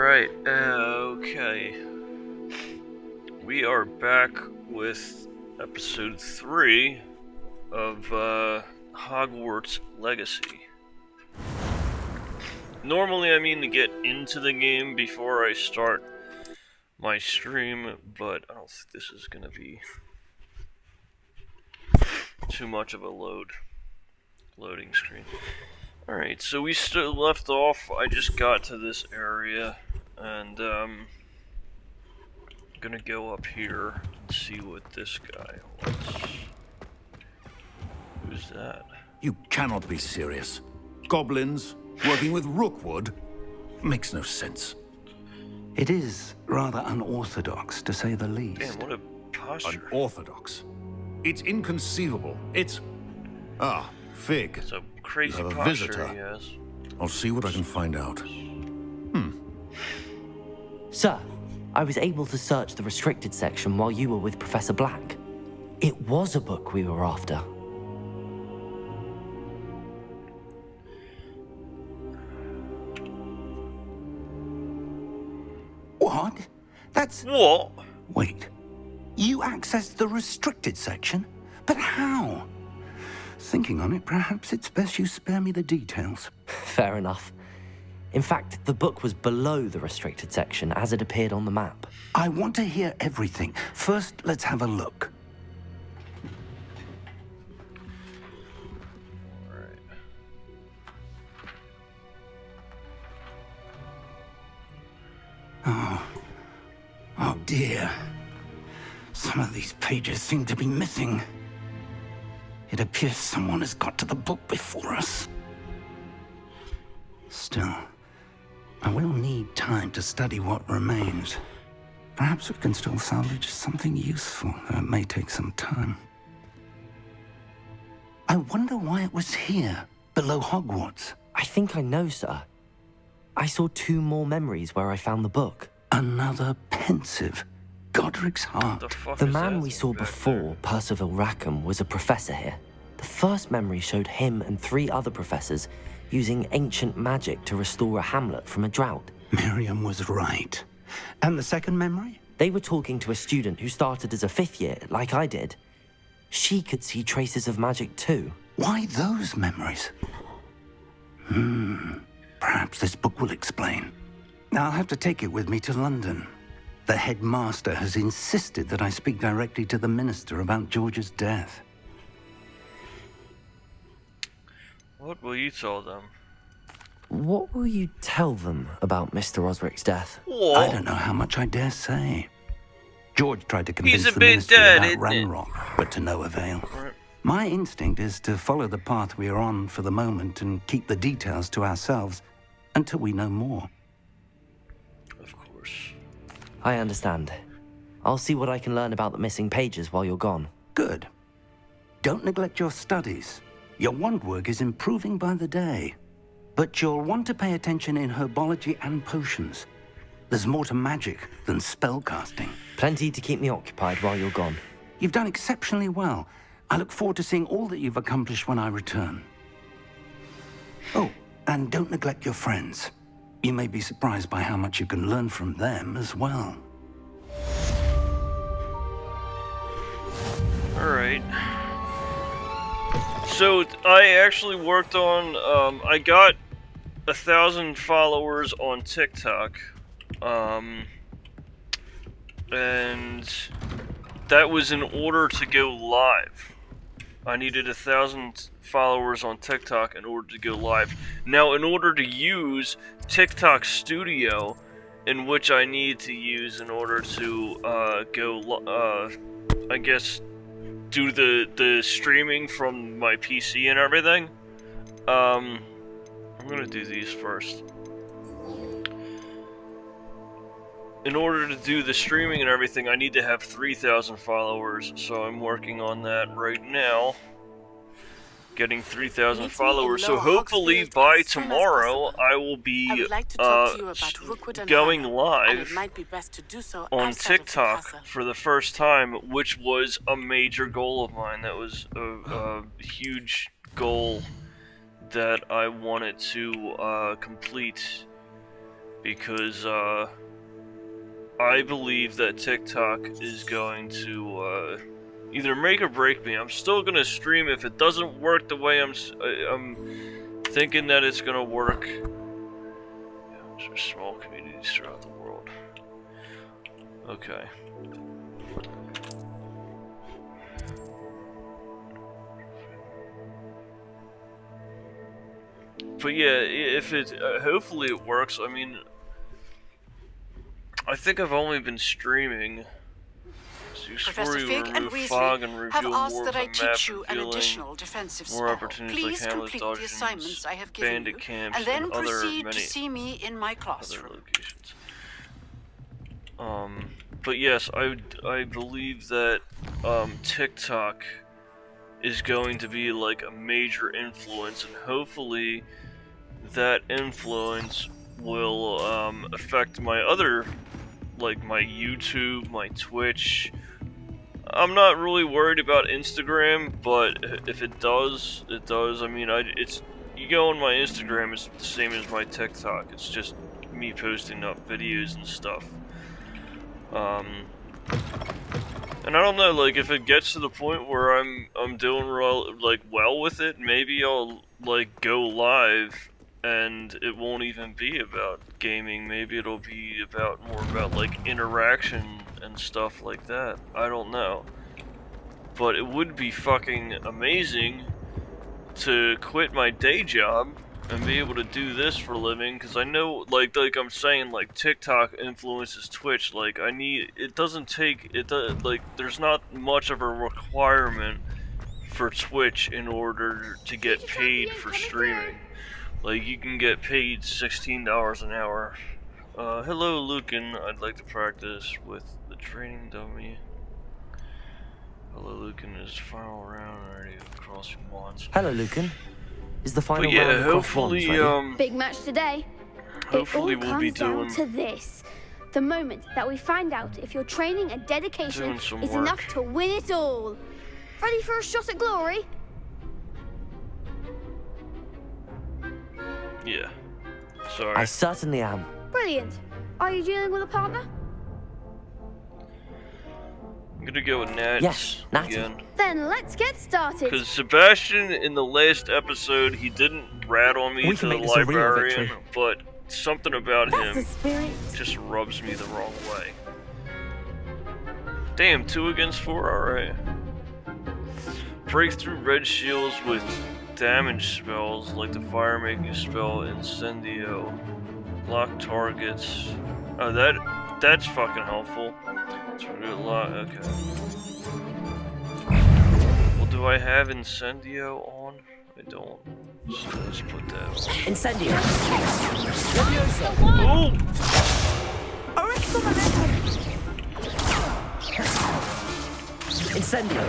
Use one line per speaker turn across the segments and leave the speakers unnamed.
Alright, okay. We are back with episode 3 of Hogwarts Legacy. Normally I mean to get into the game before I start my stream, but I don't think this is going to be too much of a loading screen. Alright, so we still left off. I just got to this area, and gonna go up here and see what this guy wants. Who's that?
You cannot be serious. Goblins working with Rookwood makes no sense.
It is rather unorthodox, to say the least.
Damn, what a posture.
Unorthodox. It's inconceivable. It's... Ah, Fig.
It's a crazy
You have a
posture
visitor.
he has.
I'll see what I can find out.
Sir, I was able to search the restricted section while you were with Professor Black. It was a book we were after.
What? That's...
What?
Wait. You accessed the restricted section? But how? Thinking on it, perhaps it's best you spare me the details.
Fair enough. In fact, the book was below the restricted section as it appeared on the map.
I want to hear everything. First, let's have a look.
Alright.
Oh dear. Some of these pages seem to be missing. It appears someone has got to the book before us. Still, I will need time to study what remains. Perhaps we can still salvage something useful, though it may take some time. I wonder why it was here, below Hogwarts.
I think I know, sir. I saw 2 more memories where I found the book.
Another pensive. Godric's heart.
The fuck
The
is
man
that
we
thing
saw
back
before,
there?
Percival Rackham, was a professor here. The first memory showed him and 3 other professors using ancient magic to restore a hamlet from a drought.
Miriam was right. And the second memory?
They were talking to a student who started as a 5th year, like I did. She could see traces of magic too.
Why those memories? Perhaps this book will explain. I'll have to take it with me to London. The headmaster has insisted that I speak directly to the minister about George's death.
What will you tell them?
What will you tell them about Mr. Osric's death?
What?
I don't know how much I dare say. George tried to convince
He's a
the
bit
ministry
dead,
about
isn't it?
Ranrock, but to no avail.
Right.
My instinct is to follow the path we are on for the moment and keep the details to ourselves until we know more.
Of course.
I understand. I'll see what I can learn about the missing pages while you're gone.
Good. Don't neglect your studies. Your wand work is improving by the day. But you'll want to pay attention in herbology and potions. There's more to magic than spellcasting.
Plenty to keep me occupied while you're gone.
You've done exceptionally well. I look forward to seeing all that you've accomplished when I return. Oh, and don't neglect your friends. You may be surprised by how much you can learn from them as well.
Alright. So, I actually worked on, I got 1,000 followers on TikTok. And that was in order to go live. I needed 1,000 followers on TikTok in order to go live. Now, in order to use TikTok Studio, in which I need to use in order to I guess, do the streaming from my PC and everything. I'm gonna do these first. In order to do the streaming and everything, I need to have 3,000 followers, so I'm working on that right now. Getting 3,000 followers, so hopefully by tomorrow I will be going live on TikTok for the first time, which was a major goal of mine. That was a huge goal that I wanted to complete because I believe that TikTok is going to either make or break me. I'm still gonna stream if it doesn't work the way I'm thinking that it's gonna work. Yeah, there's small communities throughout the world. Okay. But yeah, if it hopefully it works. I mean, I think I've only been streaming.
Professor Fig and Weasley have asked that I teach you an additional defensive spell. Please complete the assignments I have given you, and then proceed to see me in my classroom.
But yes, I believe that TikTok is going to be like a major influence, and hopefully that influence will affect my other, like my YouTube, my Twitch. I'm not really worried about Instagram, but if it does, it does. I mean, it's you go on my Instagram, it's the same as my TikTok. It's just me posting up videos and stuff. And I don't know, like if it gets to the point where I'm doing well with it, maybe I'll like go live and it won't even be about gaming. Maybe it'll be more about like interaction and stuff like that. I don't know. But it would be fucking amazing to quit my day job and be able to do this for a living, because I know, like I'm saying, like TikTok influences Twitch. Like there's not much of a requirement for Twitch in order to get paid for streaming. Like you can get paid $16 an hour. Hello, Lucan. I'd like to practice with the training dummy. Hello, Lucan. Is final round already crossing wands.
Hello, Lucan. Is the final
but yeah,
round across wands ready?
Big match today.
Hopefully
it all
we'll be
comes down
doing
to this. The moment that we find out if your training and dedication is enough to win it all. Ready for a shot at glory?
Yeah. Sorry.
I certainly am.
Brilliant. Are you dealing with a partner?
I'm gonna go with Nat.
Yes, Natty.
Again.
Then let's get started.
Because Sebastian, in the last episode, he didn't rat on me to the librarian, but something about him just rubs me the wrong way. Damn, 2 against 4, alright. Break through red shields with damage spells, like the fire-making spell Incendio. Lock targets. Oh, that's fucking helpful. Okay. Well, do I have Incendio on? I don't. So let's put that on.
Incendio.
Oh!
Incendio.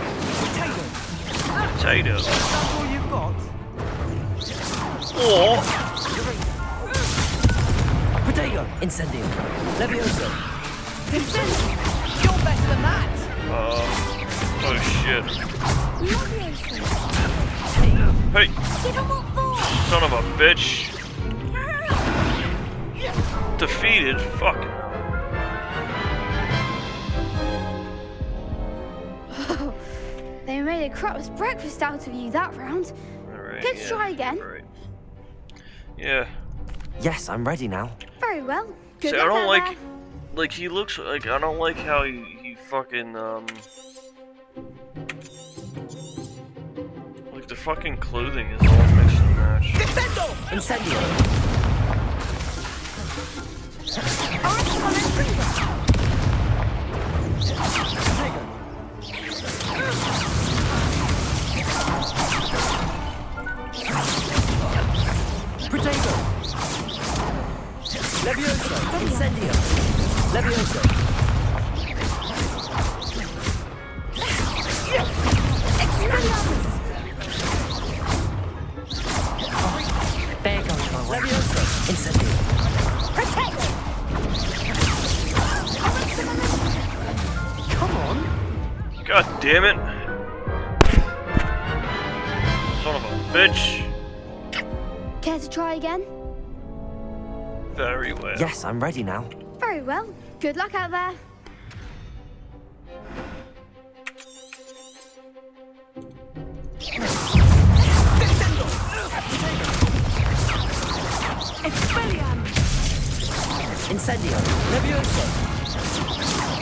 Potato.
That's all you've got?
Oh!
Potato. Incendio. Levioso.
You're better than that!
Oh shit. Hey! Son of a bitch! Defeated? Fuck.
They made a crap's breakfast out of you that round.
Alright,
Let's try again.
Right. Yeah.
Yes, I'm ready now.
Very well. Good
See, I
luck
don't
out
like...
there.
Like, he looks like... I don't like how he fucking, like, the fucking clothing is all mixed and matched.
Incendio. Potato. Levioso. Incendio. Levioso. There goes my way. Levioso. Incendio. Come on.
God damn it. Son of a bitch.
Care to try again?
Very well.
Yes, I'm ready now.
Very well. Good luck out there.
Incendio. Levioso.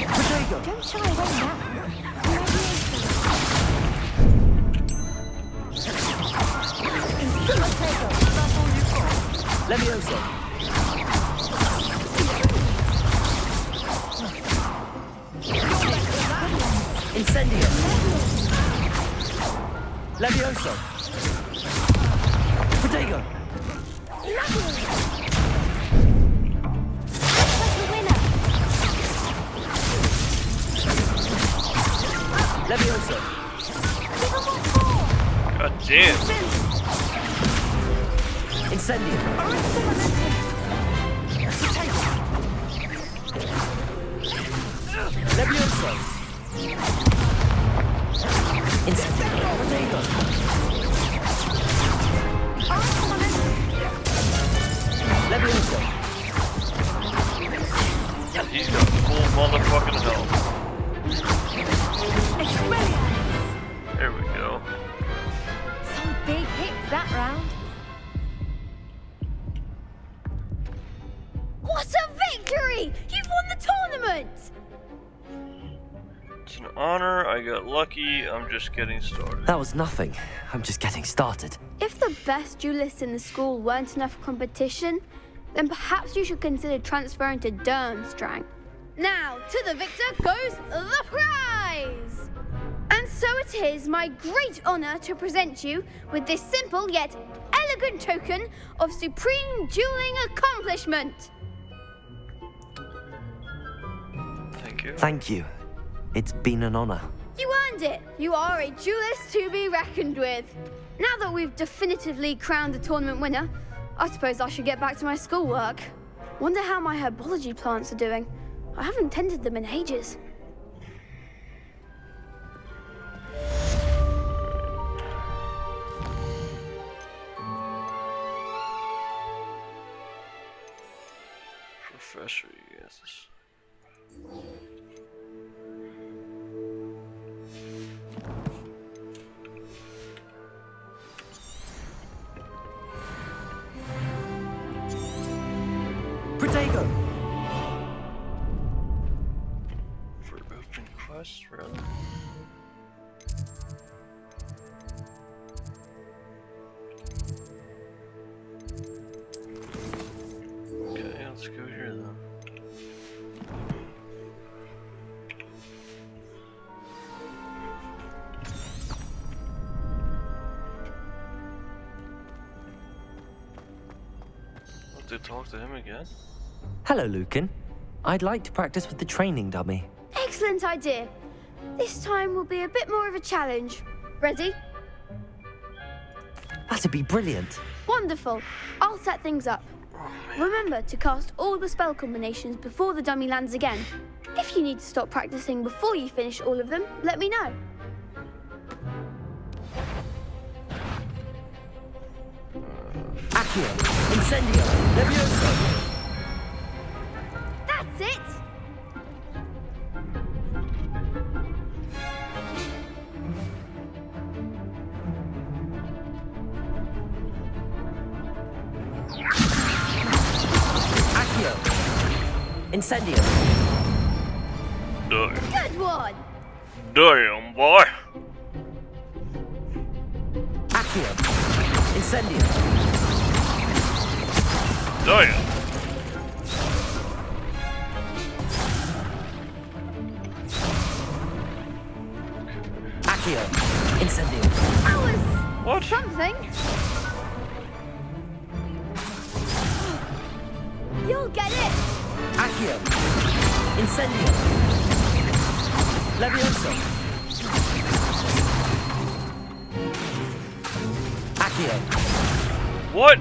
Protego.
Don't shy away now.
Levioso. Incendio. Levioso. Protego. Levioso.
God damn.
Incendio. Levioso. Incendio. Protego. Levioso.
He's got full motherfucking health. There we go.
Some big hits that round. What a victory! You've won the tournament!
It's an honor. I got lucky. I'm just getting started.
That was nothing. I'm just getting started.
If the best duelists in the school weren't enough for competition, then perhaps you should consider transferring to Durmstrang. Now, to the victor goes the prize! And so it is my great honor to present you with this simple yet elegant token of supreme dueling accomplishment.
Thank you.
Thank you. It's been an honor.
You earned it. You are a duelist to be reckoned with. Now that we've definitively crowned the tournament winner, I suppose I should get back to my schoolwork. Wonder how my herbology plants are doing. I haven't tended them in ages.
Professor, yes.
Protego.
For open quests, rather. Okay, let's go here then. Have to talk to him again?
Hello, Lucan. I'd like to practice with the training dummy.
Excellent idea. This time will be a bit more of a challenge. Ready?
That'd be brilliant.
Wonderful. I'll set things up. Remember to cast all the spell combinations before the dummy lands again. If you need to stop practicing before you finish all of them, let me know.
Accio. Incendio. Levioso.
That's it!
Accio. Incendio.
Damn.
Good one!
Damn, boy.
Accio. Incendio.
Damn.
Accio. Incendio.
That was
What?
something. You'll get it!
Accio. Incendio. Levioso. Accio.
What?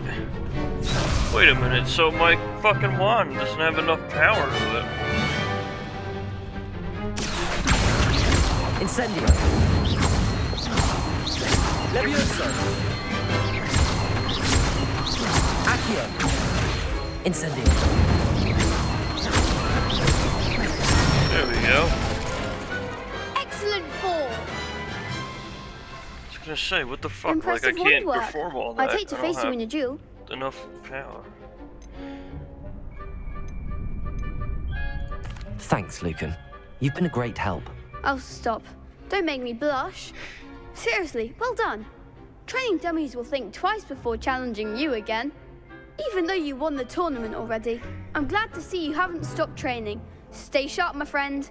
Wait a minute, so my fucking wand doesn't have enough power to it.
Incendio. Levioso. Accio. Incendio.
There we go.
Excellent fall.
I was gonna say, what the fuck?
Impressive
like, I can't
wand work.
perform all that.
I'd hate to face you in a duel.
Enough power.
Thanks, Lucan. You've been a great help.
Oh, stop. Don't make me blush. Seriously, well done. Training dummies will think twice before challenging you again. Even though you won the tournament already, I'm glad to see you haven't stopped training. Stay sharp, my friend.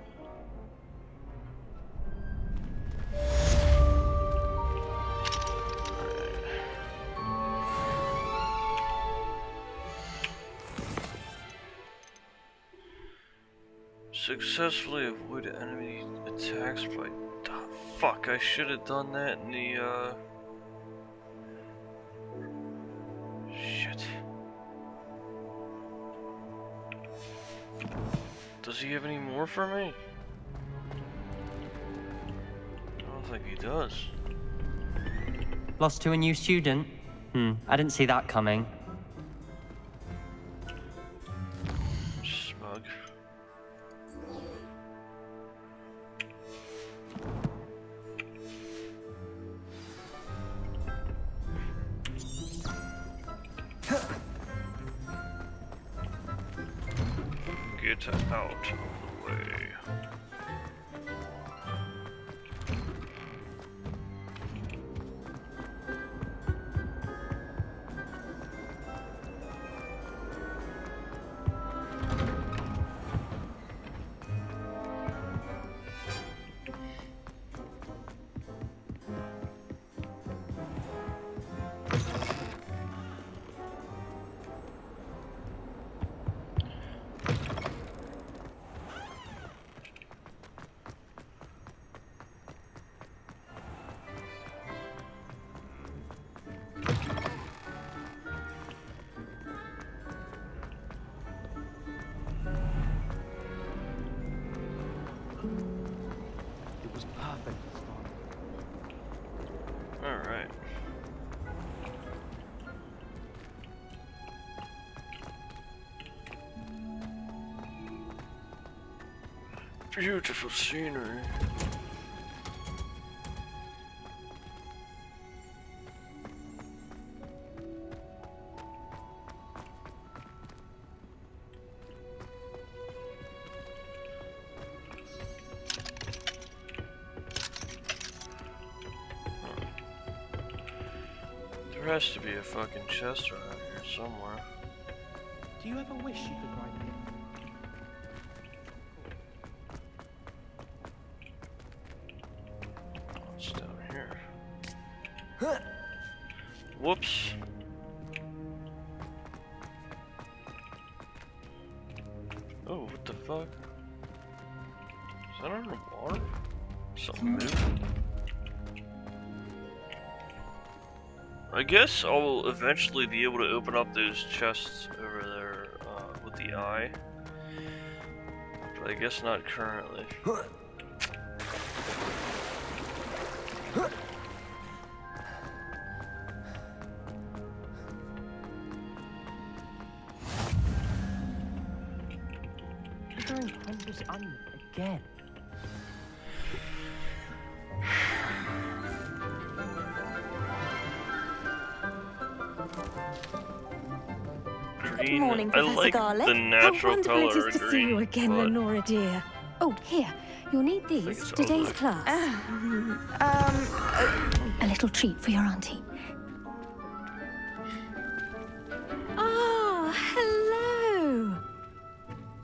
Successfully avoid enemy attacks by... fuck, I should have done that in the, shit. Does he have any more for me? I don't think he does.
Lost to a new student? I didn't see that coming.
Smug. Get out of the way. Alright. Beautiful scenery. There has to be a fucking chest around here somewhere.
Do you ever wish you could ride me?
It's down here. Whoops. Oh, what the fuck? Is that underwater? Something moving? I guess I'll eventually be able to open up those chests over there with the eye. But I guess not currently.
Again.
Green.
Good morning,
I
Professor
like
Garlick.
the natural
How wonderful
color
it is
of
to
green,
see you again,
but
Lenora dear. Oh, here, you'll need
think
these
it's
for today's
ugly.
class. A little treat for your auntie.
Ah, hello.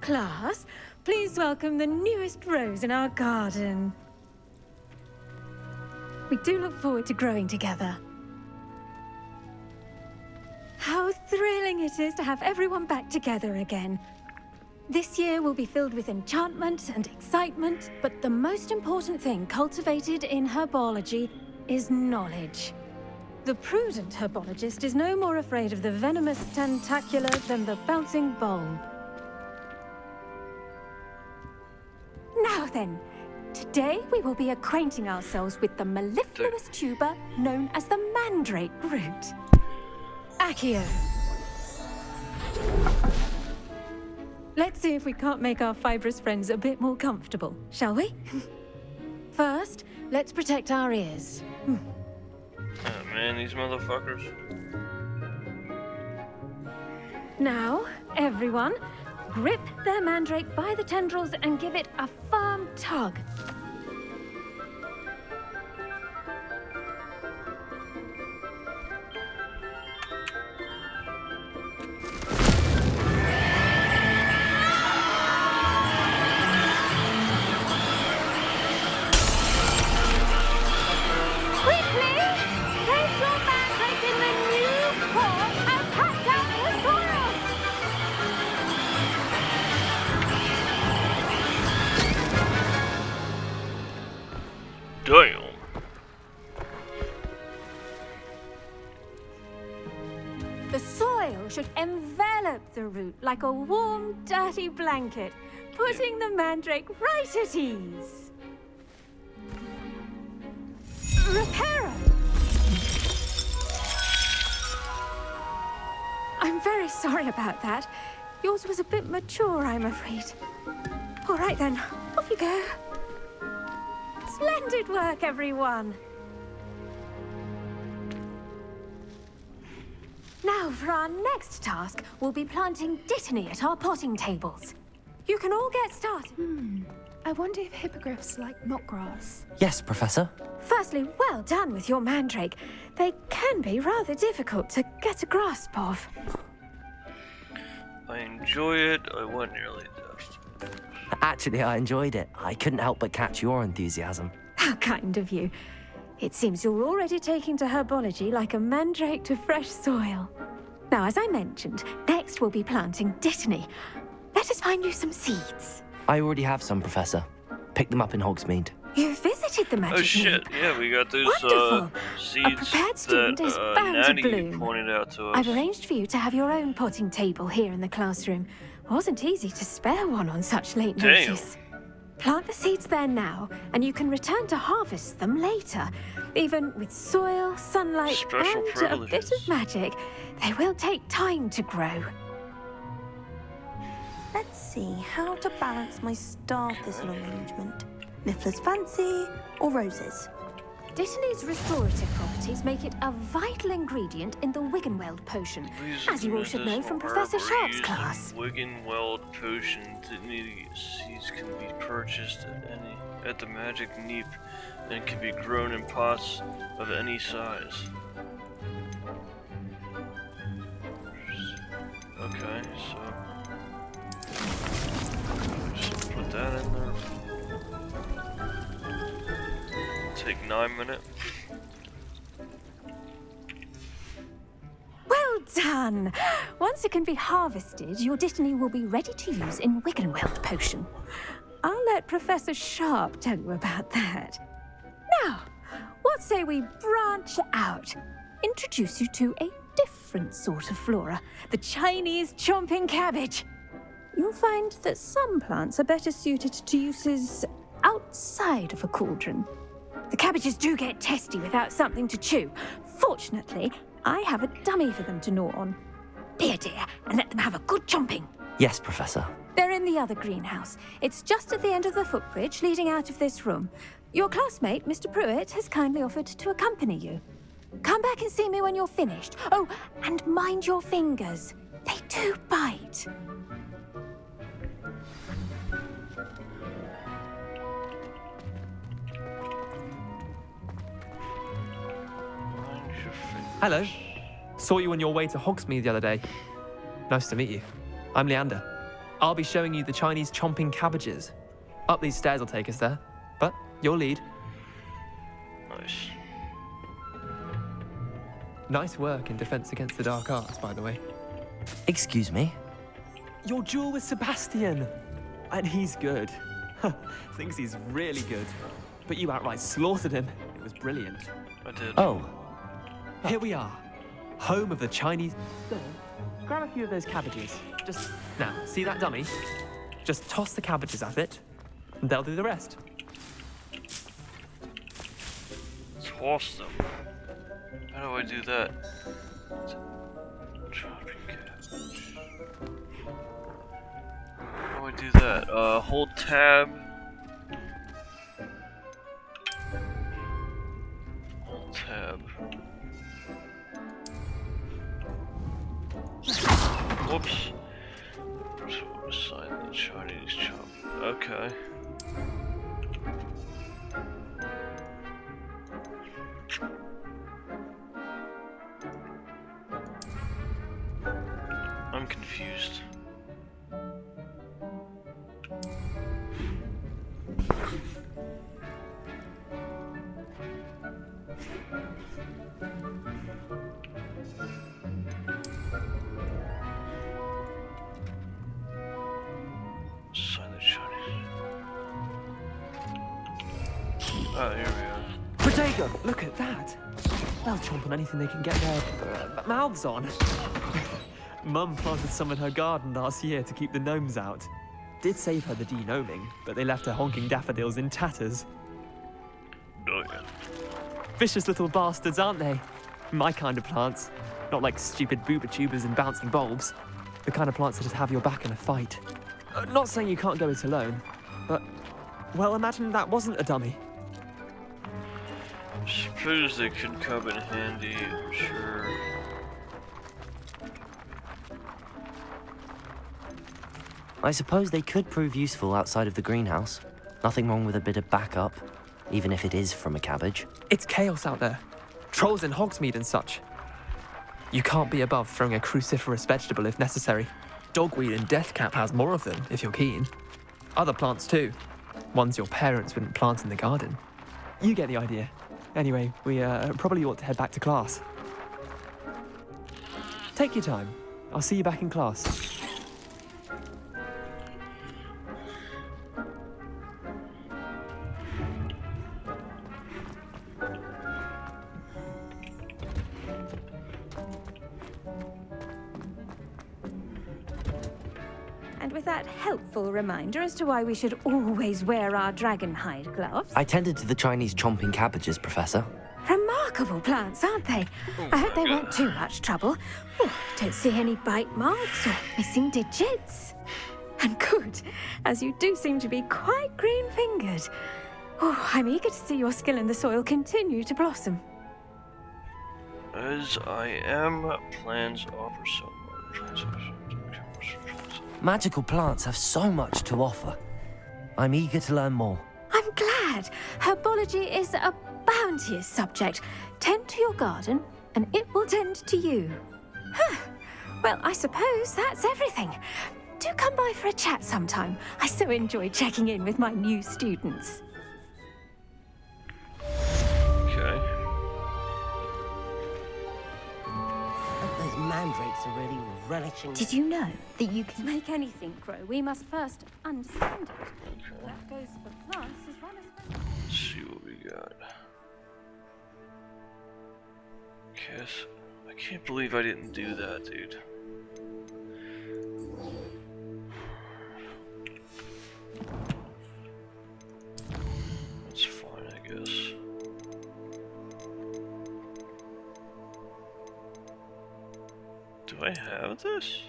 Class, please welcome the newest rose in our garden. We do look forward to growing together. How thrilling it is to have everyone back together again. This year will be filled with enchantment and excitement, but the most important thing cultivated in herbology is knowledge. The prudent herbologist is no more afraid of the venomous tentacula than the bouncing bulb. Now then, today we will be acquainting ourselves with the mellifluous tuber known as the mandrake root. Accio. Let's see if we can't make our fibrous friends a bit more comfortable, shall we? First, let's protect our ears.
Oh man, these motherfuckers.
Now, everyone, grip their mandrake by the tendrils and give it a firm tug.
Damn.
The soil should envelop the root like a warm, dirty blanket, putting the mandrake right at ease. Reparo! I'm very sorry about that. Yours was a bit mature, I'm afraid. All right then, off you go. Splendid work, everyone. Now, for our next task, we'll be planting dittany at our potting tables. You can all get started.
I wonder if hippogriffs like knotgrass.
Yes, Professor.
Firstly, well done with your mandrake. They can be rather difficult to get a grasp of.
I enjoy it. I wasn't nearly deaf.
Actually, I enjoyed it. I couldn't help but catch your enthusiasm.
How kind of you. It seems you're already taking to herbology like a mandrake to fresh soil. Now, as I mentioned, next we'll be planting dittany. Let us find you some seeds.
I already have some, Professor. Picked them up in Hogsmeade.
You visited the magic
Oh shit,
leap.
yeah, we got those
Wonderful.
seeds
A prepared student is bound to
Natty
bloom.
pointed out to us.
I've arranged for you to have your own potting table here in the classroom. Wasn't easy to spare one on such late
Damn.
notice. Plant the seeds there now, and you can return to harvest them later. Even with soil, sunlight,
Special
and
privileges.
a bit of magic, they will take time to grow.
Let's see how to balance my star thistle arrangement. Niffler's fancy or roses?
Dittany's restorative properties make it a vital ingredient in the Wiggenweld potion, as you all should know from Professor Sharp's class.
Wiggenweld potion. Dittany seeds can be purchased at the magic neep and can be grown in pots of any size. Okay, so just put that in there. Take 9 minutes.
Well done! Once it can be harvested, your dittany will be ready to use in Wiggenweld potion. I'll let Professor Sharp tell you about that. Now, what say we branch out? Introduce you to a different sort of flora, the Chinese chomping cabbage. You'll find that some plants are better suited to uses outside of a cauldron. The cabbages do get testy without something to chew. Fortunately, I have a dummy for them to gnaw on. Be a dear and let them have a good chomping.
Yes, Professor.
They're in the other greenhouse. It's just at the end of the footbridge leading out of this room. Your classmate, Mr. Pruitt, has kindly offered to accompany you. Come back and see me when you're finished. Oh, and mind your fingers. They do bite.
Hello. Saw you on your way to Hogsmeade the other day. Nice to meet you. I'm Leander. I'll be showing you the Chinese chomping cabbages. Up these stairs will take us there, but your lead.
Nice.
Nice work in Defense Against the Dark Arts, by the way.
Excuse me?
Your duel with Sebastian. And he's good. Thinks he's really good. But you outright slaughtered him. It was brilliant.
I did.
Oh.
Here we are. Home of the Chinese... So, grab a few of those cabbages. Just... Now, see that dummy? Just toss the cabbages at it, and they'll do the rest.
Toss them. How do I do that? Chopping cat. How do I do that? Hold tab. Hold tab. Whoops. So assign the Chinese chop. Okay. I'm confused. Oh, here we are.
Protego, look at that. They'll chomp on anything they can get their mouths on. Mum planted some in her garden last year to keep the gnomes out. Did save her the de-gnoming, but they left her honking daffodils in tatters.
Oh, yeah.
Vicious little bastards, aren't they? My kind of plants. Not like stupid booba tubers and bouncing bulbs. The kind of plants that'd have your back in a fight. Not saying you can't go it alone, but, well, imagine that wasn't a dummy.
Suppose they could come in handy, sure.
I suppose they could prove useful outside of the greenhouse. Nothing wrong with a bit of backup, even if it is from a cabbage.
It's chaos out there. Trolls in Hogsmeade and such. You can't be above throwing a cruciferous vegetable if necessary. Dogweed and deathcap has more of them, if you're keen. Other plants too. Ones your parents wouldn't plant in the garden. You get the idea. Anyway, we probably ought to head back to class. Take your time. I'll see you back in class.
And with that helpful reminder as to why we should always wear our dragon hide gloves.
I tended to the Chinese chomping cabbages, Professor.
Remarkable plants, aren't they? I hope they weren't too much trouble. Oh, don't see any bite marks or missing digits. And good, as you do seem to be quite green-fingered. Oh, I'm eager to see your skill in the soil continue to blossom.
As I am, plans offer so much.
Magical plants have so much to offer. I'm eager to learn more.
I'm glad. Herbology is a bounteous subject. Tend to your garden, and it will tend to you. Huh. Well, I suppose that's everything. Do come by for a chat sometime. I so enjoy checking in with my new students.
Okay.
Those mandrakes are really relishing.
Did you know that you can make anything grow? We must first understand it.
Okay.
That goes for plants as well as...
Let's see what we got. Kiss. I can't believe I didn't do that, dude. That's fine, I guess. Do I have this?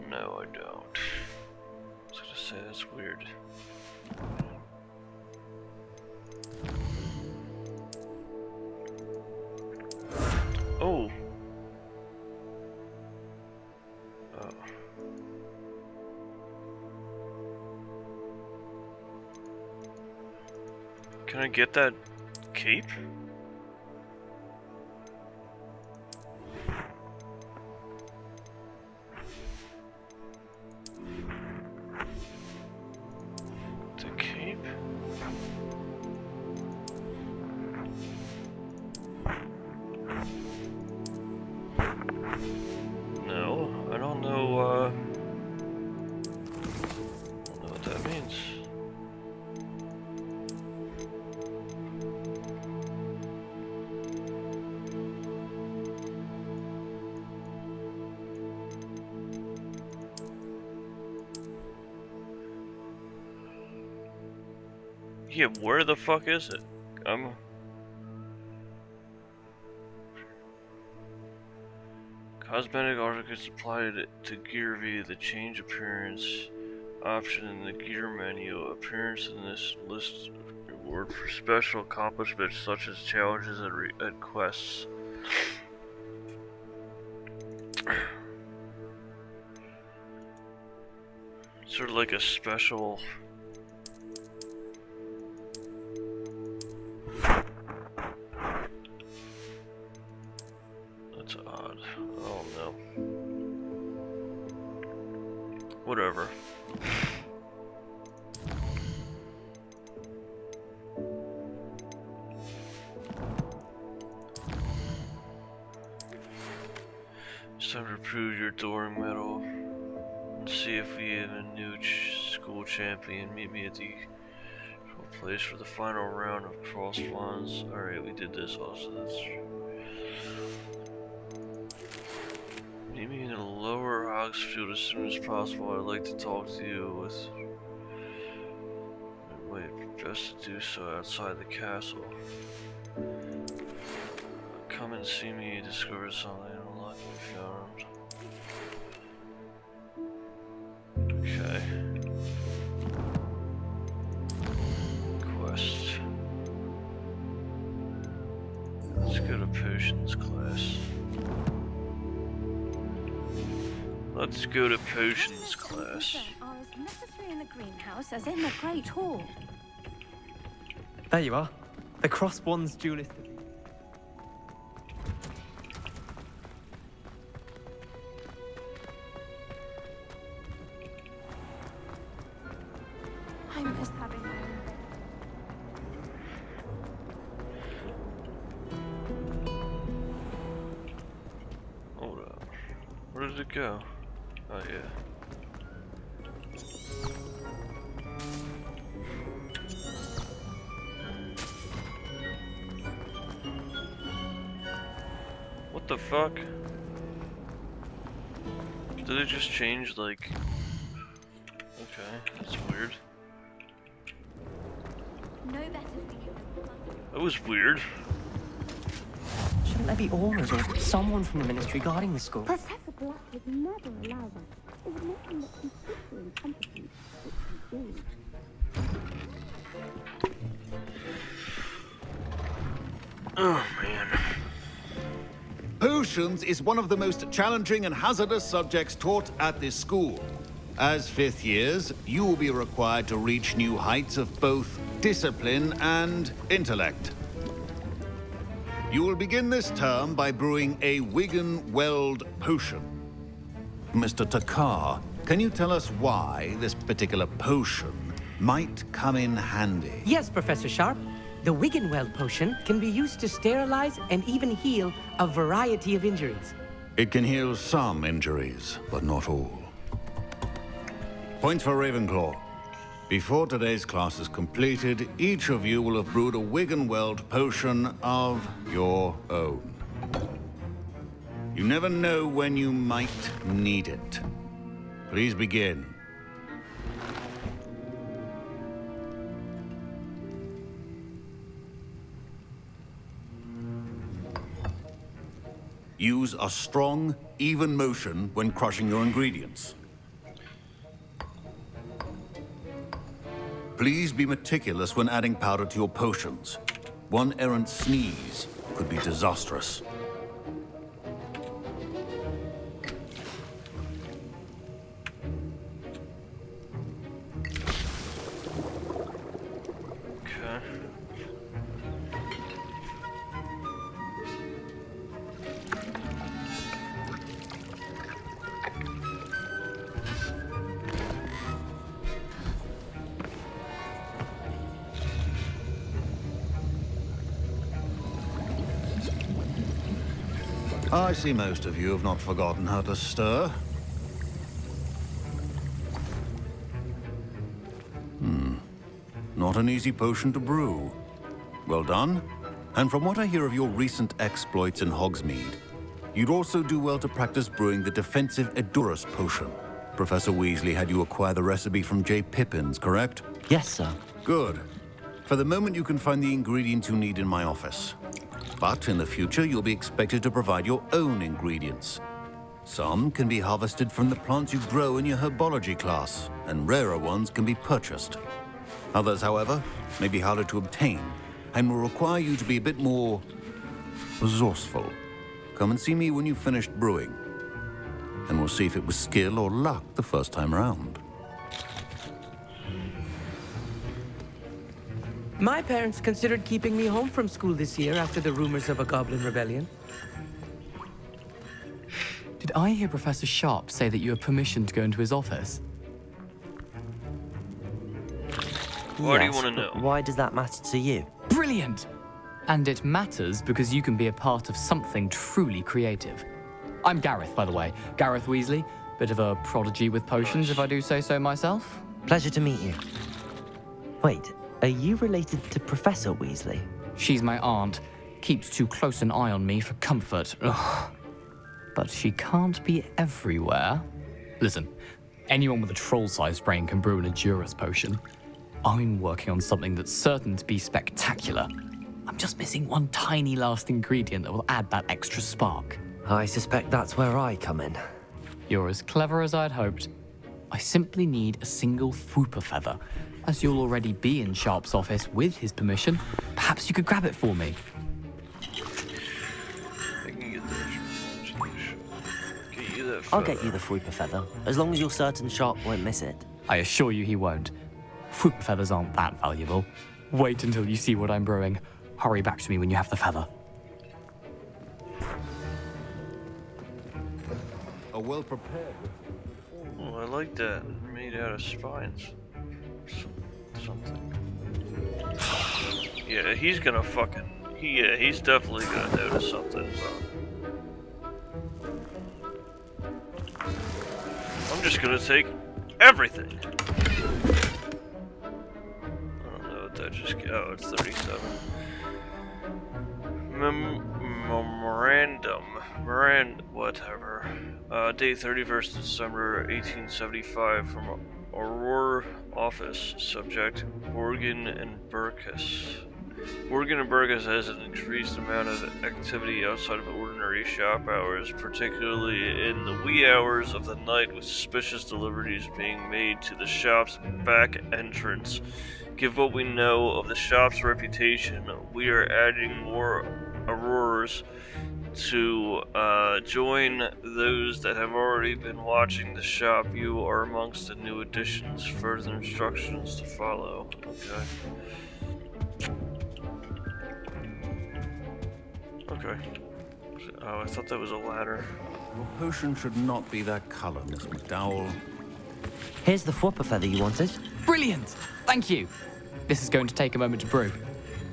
No, I don't. I was gonna say that's weird. Oh. Oh. Can I get that cape? The cape? No, I don't know what that means. Yeah, where the fuck is it? Cosmetic articles applied to gear via the change appearance option in the gear menu. Appearance in this list reward for special accomplishments such as challenges and quests. Sort of like a special. That's odd. Oh no. Whatever. It's time to prove your Doring medal and see if we have a new school champion. Meet me at the place for the final round of cross funds. Alright, we did this also. That's true. Meet me in the lower Hogsfield as soon as possible. I'd like to talk to you with. Wait, best to do so outside the castle. Come and see me, discover something unluckily found. Okay. Quest. Let's go to potions class. Let's go to potions class.
Are as necessary in the greenhouse as in the Great Hall.
There you are. The Cross Wands duelist.
I miss having my own bed.
Hold up. Where did it go? Oh yeah. What the fuck? Did it just change like... Okay, that's weird.
No better for you than
That was weird.
Shouldn't there be aurors or someone from the ministry guarding the school?
Professor Black would never allow that. It would make him look completely incompetent, which he did.
Oh, man. Potions is one of the most challenging and hazardous subjects taught at this school. As fifth years, you will be required to reach new heights of both discipline and intellect. You will begin this term by brewing a Wigan-Weld potion. Mr. Takar, can you tell us why this particular potion might come in handy?
Yes, Professor Sharp. The Wigan-Weld potion can be used to sterilize and even heal a variety of injuries.
It can heal some injuries, but not all. Point for Ravenclaw. Before today's class is completed, each of you will have brewed a Wigan-Weld potion of your own. You never know when you might need it. Please begin. Use a strong, even motion when crushing your ingredients. Please be meticulous when adding powder to your potions. One errant sneeze could be disastrous.
Okay.
I see most of you have not forgotten how to stir. Not an easy potion to brew. Well done. And from what I hear of your recent exploits in Hogsmeade, you'd also do well to practice brewing the defensive Edurus potion. Professor Weasley had you acquire the recipe from J. Pippins, correct?
Yes, sir.
Good. For the moment, you can find the ingredients you need in my office. But in the future, you'll be expected to provide your own ingredients. Some can be harvested from the plants you grow in your herbology class, and rarer ones can be purchased. Others, however, may be harder to obtain, and will require you to be a bit more resourceful. Come and see me when you've finished brewing, and we'll see if it was skill or luck the first time around.
My parents considered keeping me home from school this year after the rumors of a goblin rebellion.
Did I hear Professor Sharp say that you have permission to go into his office?
Why do you want to know?
Why does that matter to you?
Brilliant! And it matters because you can be a part of something truly creative. I'm Gareth, by the way. Gareth Weasley. Bit of a prodigy with potions, if I do say so myself.
Pleasure to meet you. Wait, are you related to Professor Weasley?
She's my aunt. Keeps too close an eye on me for comfort. Ugh. But she can't be everywhere. Listen, anyone with a troll-sized brain can brew an Edurus potion. I'm working on something that's certain to be spectacular. I'm just missing one tiny last ingredient that will add that extra spark.
I suspect that's where I come in.
You're as clever as I'd hoped. I simply need a single Fwooper feather. As you'll already be in Sharp's office with his permission, perhaps you could grab it for me.
I'll get you the Fwooper feather, as long as you're certain Sharp won't miss it.
I assure you he won't. Fwooper feathers aren't that valuable. Wait until you see what I'm brewing. Hurry back to me when you have the feather.
A well-prepared.
Oh, I like that. Made out of spines. Something. Yeah, he's gonna fucking... he's definitely gonna notice something about. I'm just gonna take everything. I don't know what that just... Oh, it's 37. Whatever. Date 31st December 1875 from Aurora Office. Subject, Borgin and Burkus. Borgin and Burkus has an increased amount of activity outside of ordinary shop hours, particularly in the wee hours of the night, with suspicious deliveries being made to the shop's back entrance. Given what we know of the shop's reputation, we are adding more Auroras to join those that have already been watching the shop. You are amongst the new additions. Further instructions to follow. Okay. Oh, I thought that was a ladder.
Your potion should not be that color, Miss McDowell.
Here's the Fwooper feather you wanted.
Brilliant! Thank you. This is going to take a moment to brew.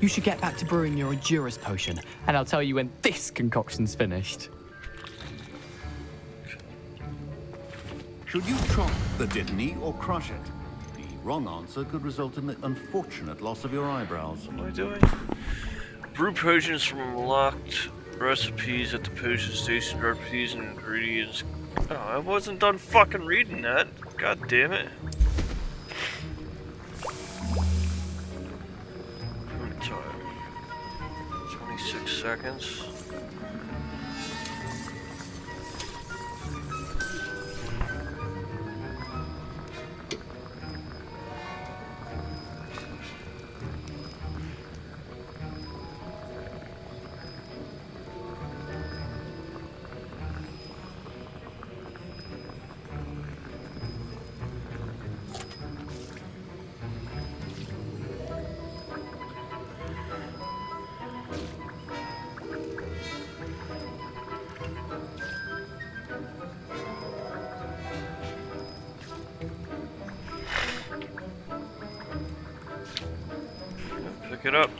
You should get back to brewing your Edurus potion, and I'll tell you when this concoction's finished.
Should you chop the Dittany or crush it? The wrong answer could result in the unfortunate loss of your eyebrows.
What am I doing? Brew potions from locked recipes at the potion station. Recipes and ingredients. Oh, I wasn't done fucking reading that. God damn it. Time. 26 seconds. Pick it up.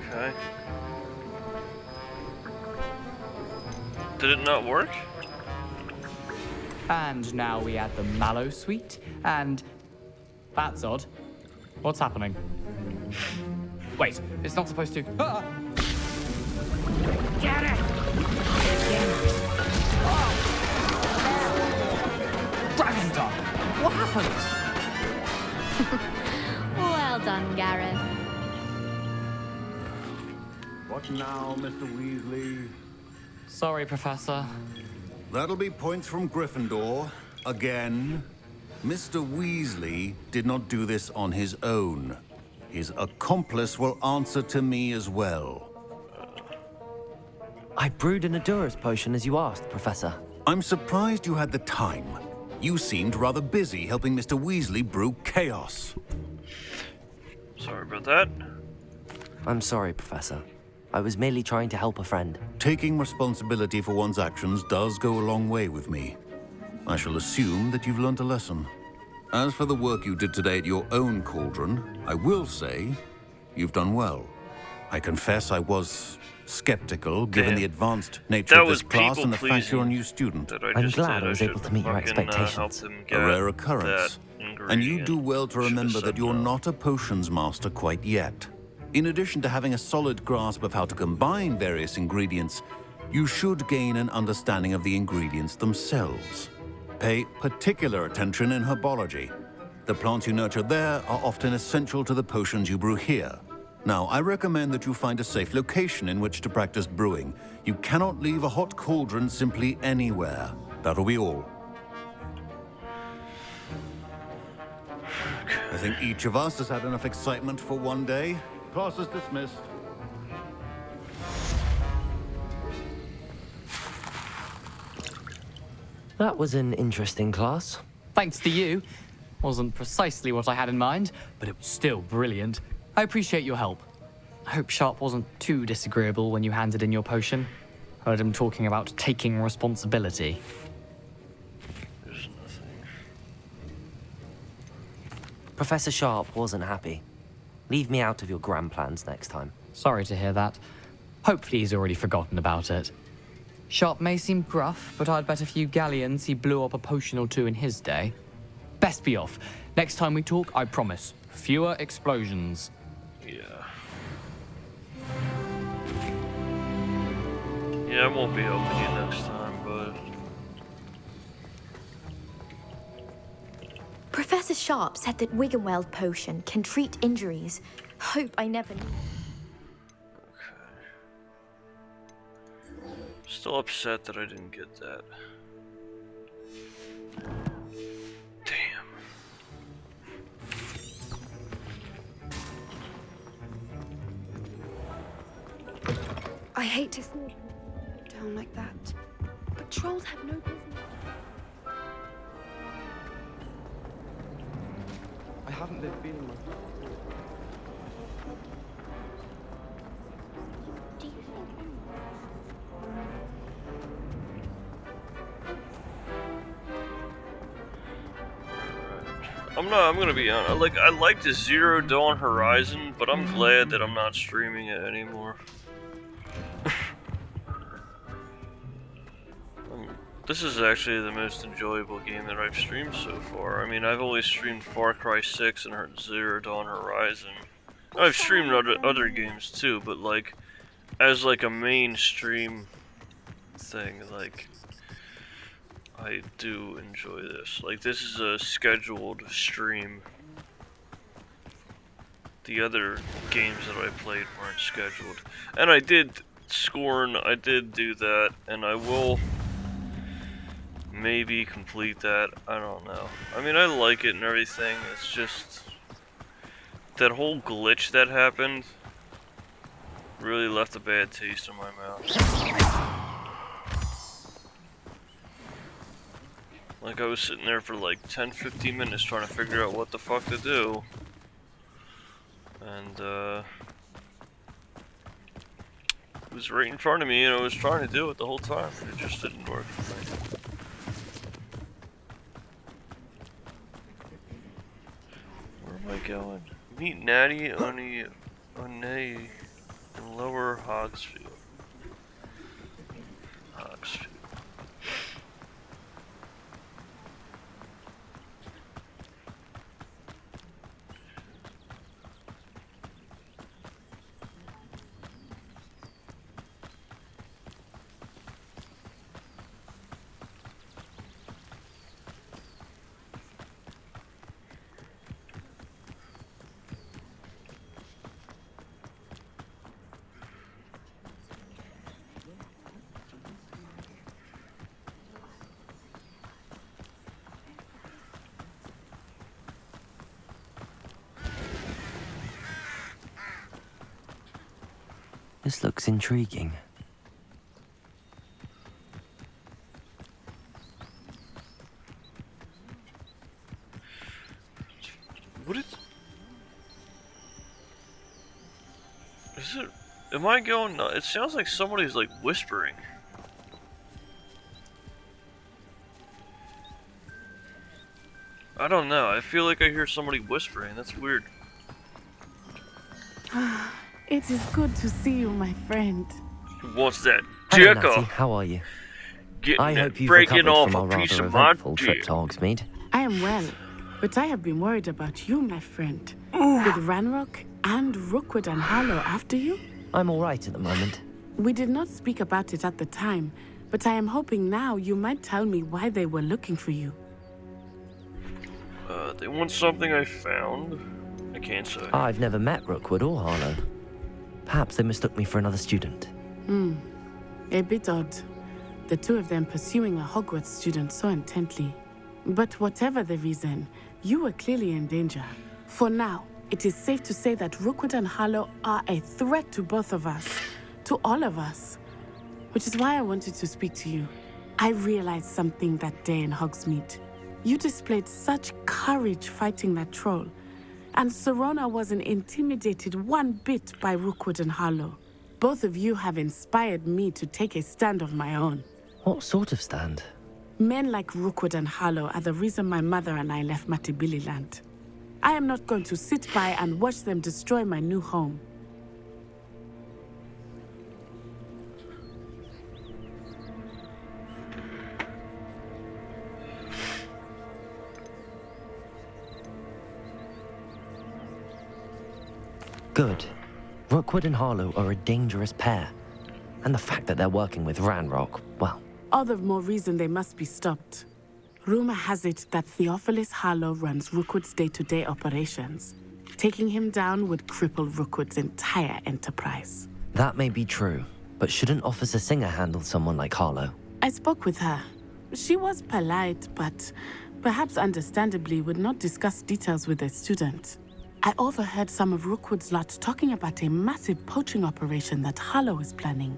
Okay. Did it not work?
And now we add the mallow sweet, and... That's odd. What's happening? Wait, it's not supposed to... Ah!
Get it! What happened?
Well done, Gareth.
What now, Mr. Weasley?
Sorry, Professor.
That'll be points from Gryffindor. Again. Mr. Weasley did not do this on his own. His accomplice will answer to me as well.
I brewed an Adurus potion as you asked, Professor.
I'm surprised you had the time. You seemed rather busy helping Mr. Weasley brew chaos.
Sorry about that.
I'm sorry, Professor. I was merely trying to help a friend.
Taking responsibility for one's actions does go a long way with me. I shall assume that you've learned a lesson. As for the work you did today at your own cauldron, I will say you've done well. I confess I was skeptical, given the advanced nature of this class and the fact you're a new student.
I'm glad I was able to meet your expectations.
A rare occurrence. And you do well to remember that you're not a potions master quite yet. In addition to having a solid grasp of how to combine various ingredients, you should gain an understanding of the ingredients themselves. Pay particular attention in herbology. The plants you nurture there are often essential to the potions you brew here. Now, I recommend that you find a safe location in which to practice brewing. You cannot leave a hot cauldron simply anywhere. That'll be all. I think each of us has had enough excitement for one day. Class is dismissed.
That was an interesting class.
Thanks to you. Wasn't precisely what I had in mind, but it was still brilliant. I appreciate your help. I hope Sharp wasn't too disagreeable when you handed in your potion. Heard him talking about taking responsibility.
There's nothing.
Professor Sharp wasn't happy. Leave me out of your grand plans next time.
Sorry to hear that. Hopefully he's already forgotten about it. Sharp may seem gruff, but I'd bet a few galleons he blew up a potion or two in his day. Best be off. Next time we talk, I promise. Fewer explosions.
Yeah. Yeah, I won't be helping you next time, but...
Professor Sharp said that Wiggenweld potion can treat injuries. Hope I never knew.
Okay. Still upset that I didn't get that. Damn.
I hate to see it down like that, but trolls have no business.
I haven't been feeling my...
I'm gonna be honest. I like the Zero Dawn Horizon, but I'm glad that I'm not streaming it anymore. This is actually the most enjoyable game that I've streamed so far. I mean, I've always streamed Far Cry 6 and Zero Dawn Horizon. I've streamed other games too, but like, as like a mainstream thing, like, I do enjoy this. Like, this is a scheduled stream. The other games that I played weren't scheduled. And I did Scorn, I did do that, and I will maybe complete that. I don't know. I mean, I like it and everything. It's just that whole glitch that happened really left a bad taste in my mouth. Like, I was sitting there for like 10-15 minutes trying to figure out what the fuck to do. And it was right in front of me and I was trying to do it the whole time. It just didn't work for me. Where am I going? Meet Natty Oney in Lower Hogsfield. Hogsfield.
This looks intriguing.
What is it? Am I going nuts? It sounds like somebody's like whispering. I don't know. I feel like I hear somebody whispering. That's weird.
It is good to see you, my friend.
What's that?
Hello, Natty. How are you?
I
hope you've recovered from our rather eventful trip to Hogsmeade.
I am well, but I have been worried about you, my friend. With Ranrock and Rookwood and Harlow after you?
I'm all right at the moment.
We did not speak about it at the time, but I am hoping now you might tell me why they were looking for you.
They want something I found. I can't say.
I've never met Rookwood or Harlow. Perhaps they mistook me for another student.
A bit odd. The two of them pursuing a Hogwarts student so intently. But whatever the reason, you were clearly in danger. For now, it is safe to say that Rookwood and Harlow are a threat to both of us. To all of us. Which is why I wanted to speak to you. I realized something that day in Hogsmeade. You displayed such courage fighting that troll. And Serona wasn't intimidated one bit by Rookwood and Harlow. Both of you have inspired me to take a stand of my own.
What sort of stand?
Men like Rookwood and Harlow are the reason my mother and I left Matibili land. I am not going to sit by and watch them destroy my new home.
Good. Rookwood and Harlow are a dangerous pair. And the fact that they're working with Ranrock, well...
All the more reason they must be stopped. Rumor has it that Theophilus Harlow runs Rookwood's day-to-day operations. Taking him down would cripple Rookwood's entire enterprise.
That may be true, but shouldn't Officer Singer handle someone like Harlow?
I spoke with her. She was polite, but perhaps understandably would not discuss details with a student. I overheard some of Rookwood's lot talking about a massive poaching operation that Harlow is planning.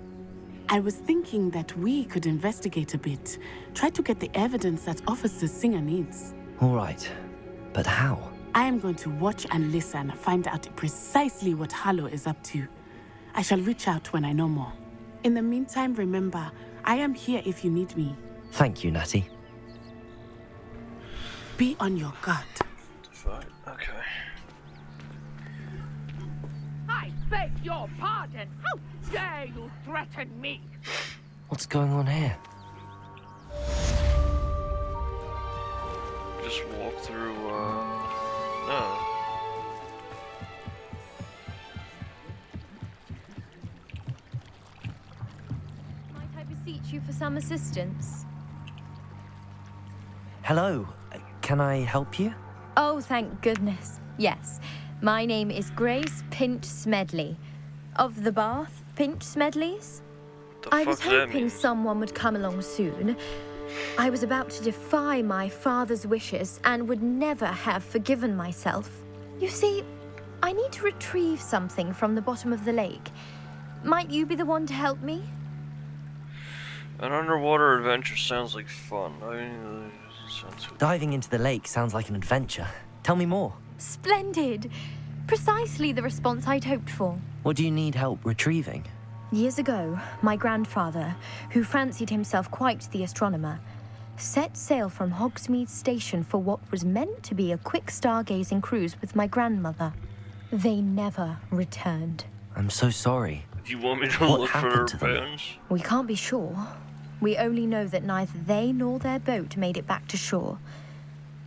I was thinking that we could investigate a bit, try to get the evidence that Officer Singer needs.
All right, but how?
I am going to watch and listen, find out precisely what Harlow is up to. I shall reach out when I know more. In the meantime, remember, I am here if you need me.
Thank you, Natty.
Be on your guard.
Okay.
I beg your pardon. How dare you threaten me?
What's going on here?
Just walk through, no.
Might I beseech you for some assistance?
Hello. Can I help you?
Oh, thank goodness. Yes. My name is Grace Pinch Smedley. Of the Bath Pinch Smedleys? I was hoping someone would come along soon. I was about to defy my father's wishes and would never have forgiven myself. You see, I need to retrieve something from the bottom of the lake. Might you be the one to help me?
An underwater adventure sounds like fun.
Diving into the lake sounds like an adventure. Tell me more.
Splendid! Precisely the response I'd hoped for.
What do you need help retrieving?
Years ago, my grandfather, who fancied himself quite the astronomer, set sail from Hogsmeade Station for what was meant to be a quick stargazing cruise with my grandmother. They never returned.
I'm so sorry.
Do you want me to look for her bones?
We can't be sure. We only know that neither they nor their boat made it back to shore.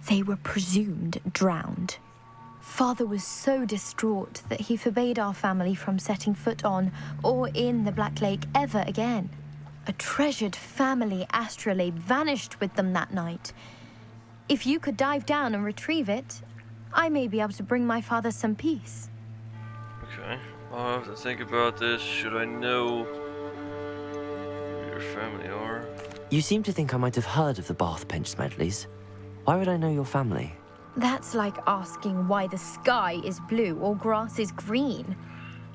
They were presumed drowned. Father was so distraught that he forbade our family from setting foot on or in the Black Lake ever again. A treasured family astrolabe vanished with them that night. If you could dive down and retrieve it, I may be able to bring my father some peace.
Okay, I'll have to think about this. Should I know who your family are?
You seem to think I might have heard of the Bath Pinch Smedleys. Why would I know your family?
That's like asking why the sky is blue or grass is green.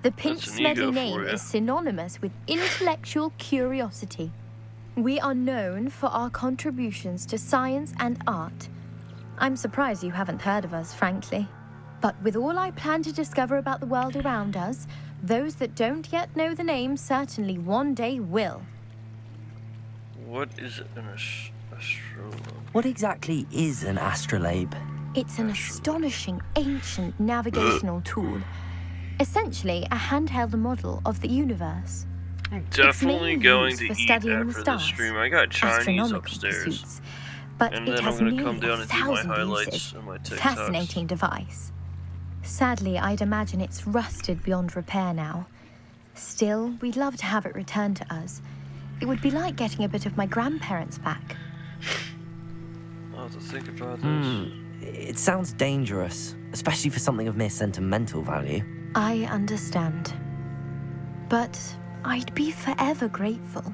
The Pinch Smedley name is synonymous with intellectual curiosity. We are known for our contributions to science and art. I'm surprised you haven't heard of us, frankly. But with all I plan to discover about the world around us, those that don't yet know the name certainly one day will.
What is an astrolabe?
What exactly is an astrolabe?
It's an astonishing ancient navigational tool. Essentially, a handheld model of the universe.
I'm definitely going to eat after this stream. I got Chinese upstairs.
Pursuits, but
and
it
then
has
I'm going to
nearly
come down and do my
1,000
highlights
uses.
and my TikToks.
Fascinating device. Sadly, I'd imagine it's rusted beyond repair now. Still, we'd love to have it returned to us. It would be like getting a bit of my grandparents back.
I'll have to think about this.
It sounds dangerous, especially for something of mere sentimental value.
I understand. But I'd be forever grateful.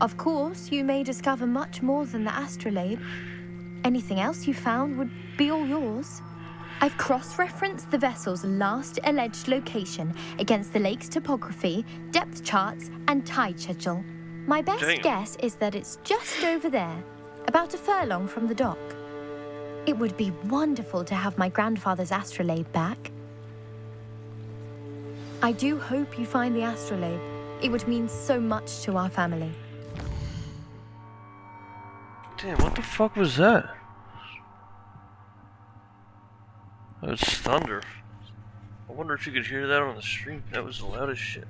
Of course, you may discover much more than the astrolabe. Anything else you found would be all yours. I've cross-referenced the vessel's last alleged location against the lake's topography, depth charts, and tide schedule. My best guess is that it's just over there, about a furlong from the dock. It would be wonderful to have my grandfather's astrolabe back. I do hope you find the astrolabe. It would mean so much to our family.
Damn, what the fuck was that? That was thunder. I wonder if you could hear that on the stream. That was the loudest shit.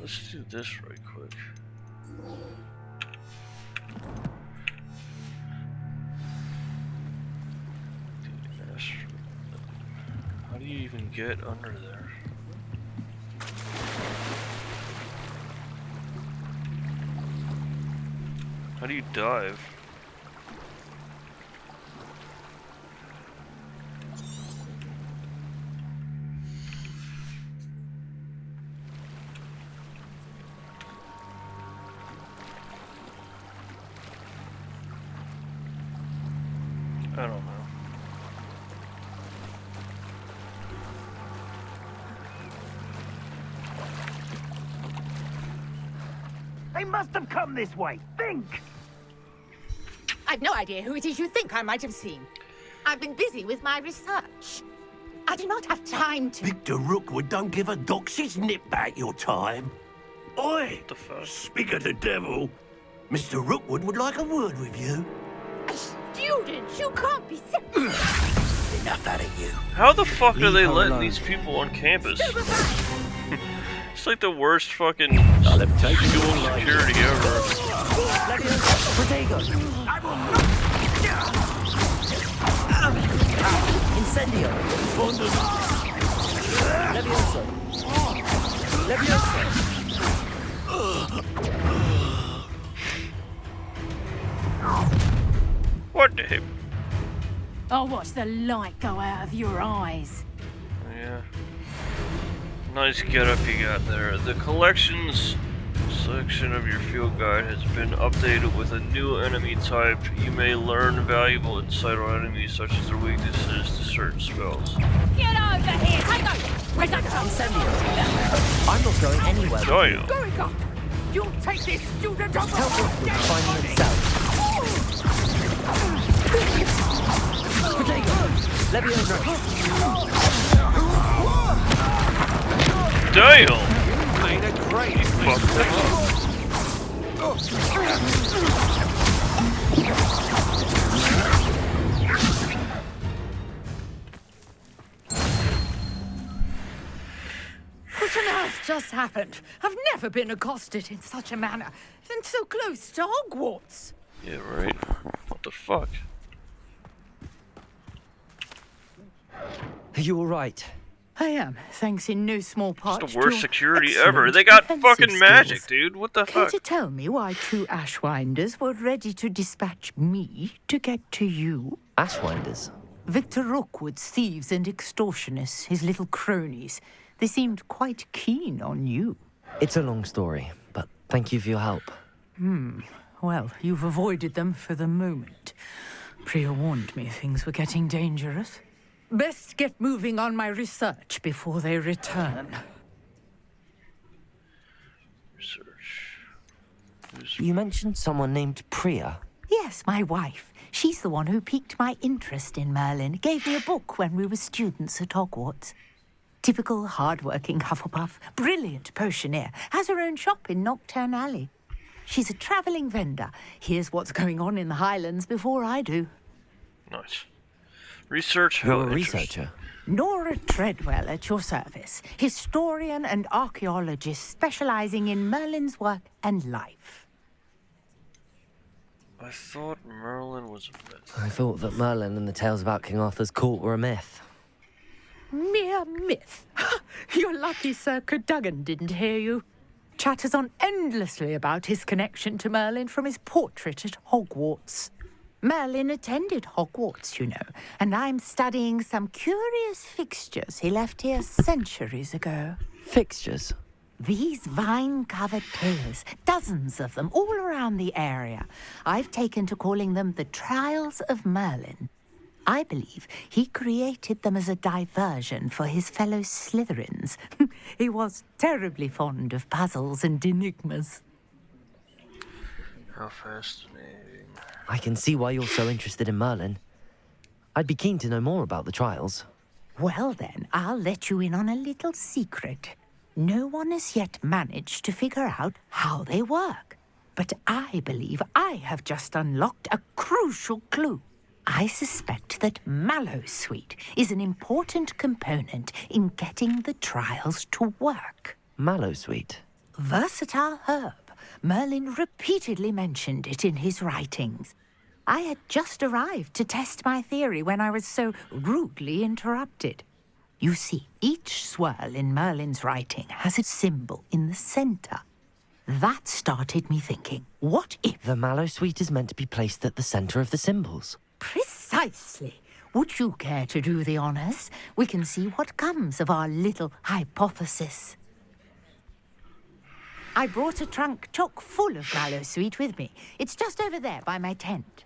Let's do this right quick. How do you even get under there? How do you dive? I don't know.
They must have come this way. Think!
I've no idea who it is you think I might have seen. I've been busy with my research. I do not have time to...
Victor Rookwood don't give a doxy's nip back your time. Oi!
The fuck?
Speak of the devil. Mr. Rookwood would like a word with you.
A student? You can't be
Enough out of you.
How the fuck are they letting these people on campus? It's like the worst fucking school security ever.
Incendio. Levioso. Levioso.
What the heck?
I'll watch the light go out of your eyes.
Yeah. Nice getup you got there. The collections section of your field guide has been updated with a new enemy type. You may learn valuable insight on enemies such as their weaknesses to certain spells.
Get over here! Take over!
I'm not going anywhere.
Oh, yeah.
Going up! You'll take this student off
Help him with finding himself.
Damn!
Ain't it great?
He fucked him up.
What on earth just happened? I've never been accosted in such a manner, and so close to Hogwarts.
Yeah, right. What the fuck?
Are you alright?
I am, thanks in no small part.
It's the worst security ever. They got fucking magic, dude. What the
Care
fuck?
to tell me why two Ashwinders were ready to dispatch me to get to you?
Ashwinders?
Victor Rookwood's thieves and extortionists, his little cronies. They seemed quite keen on you.
It's a long story, but thank you for your help.
Well, you've avoided them for the moment. Priya warned me things were getting dangerous.
Best get moving on my research before they return.
You mentioned someone named Priya.
Yes, my wife. She's the one who piqued my interest in Merlin. Gave me a book when we were students at Hogwarts. Typical hard-working Hufflepuff. Brilliant potioneer. Has her own shop in Nocturne Alley. She's a travelling vendor. Hears what's going on in the Highlands before I do.
Nice. Research.
You're a researcher.
Nora Treadwell at your service. Historian and archaeologist specialising in Merlin's work and life.
I thought Merlin was a myth.
I thought that Merlin and the tales about King Arthur's court were a myth.
Mere myth. You're lucky Sir Cadogan didn't hear you.
Chatters on endlessly about his connection to Merlin from his portrait at Hogwarts. Merlin attended Hogwarts, you know, and I'm studying some curious fixtures he left here centuries ago.
Fixtures?
These vine-covered pillars, dozens of them, all around the area. I've taken to calling them the Trials of Merlin. I believe he created them as a diversion for his fellow Slytherins. He was terribly fond of puzzles and enigmas.
How fascinating.
I can see why you're so interested in Merlin. I'd be keen to know more about the trials.
Well then, I'll let you in on a little secret. No one has yet managed to figure out how they work. But I believe I have just unlocked a crucial clue. I suspect that Mallowsweet is an important component in getting the trials to work.
Mallowsweet?
Versatile herb. Merlin repeatedly mentioned it in his writings. I had just arrived to test my theory when I was so rudely interrupted. You see, each swirl in Merlin's writing has a symbol in the centre. That started me thinking, what if...
The Mallowsweet is meant to be placed at the centre of the symbols.
Precisely. Would you care to do the honours? We can see what comes of our little hypothesis. I brought a trunk chock full of Mallowsweet with me. It's just over there by my tent.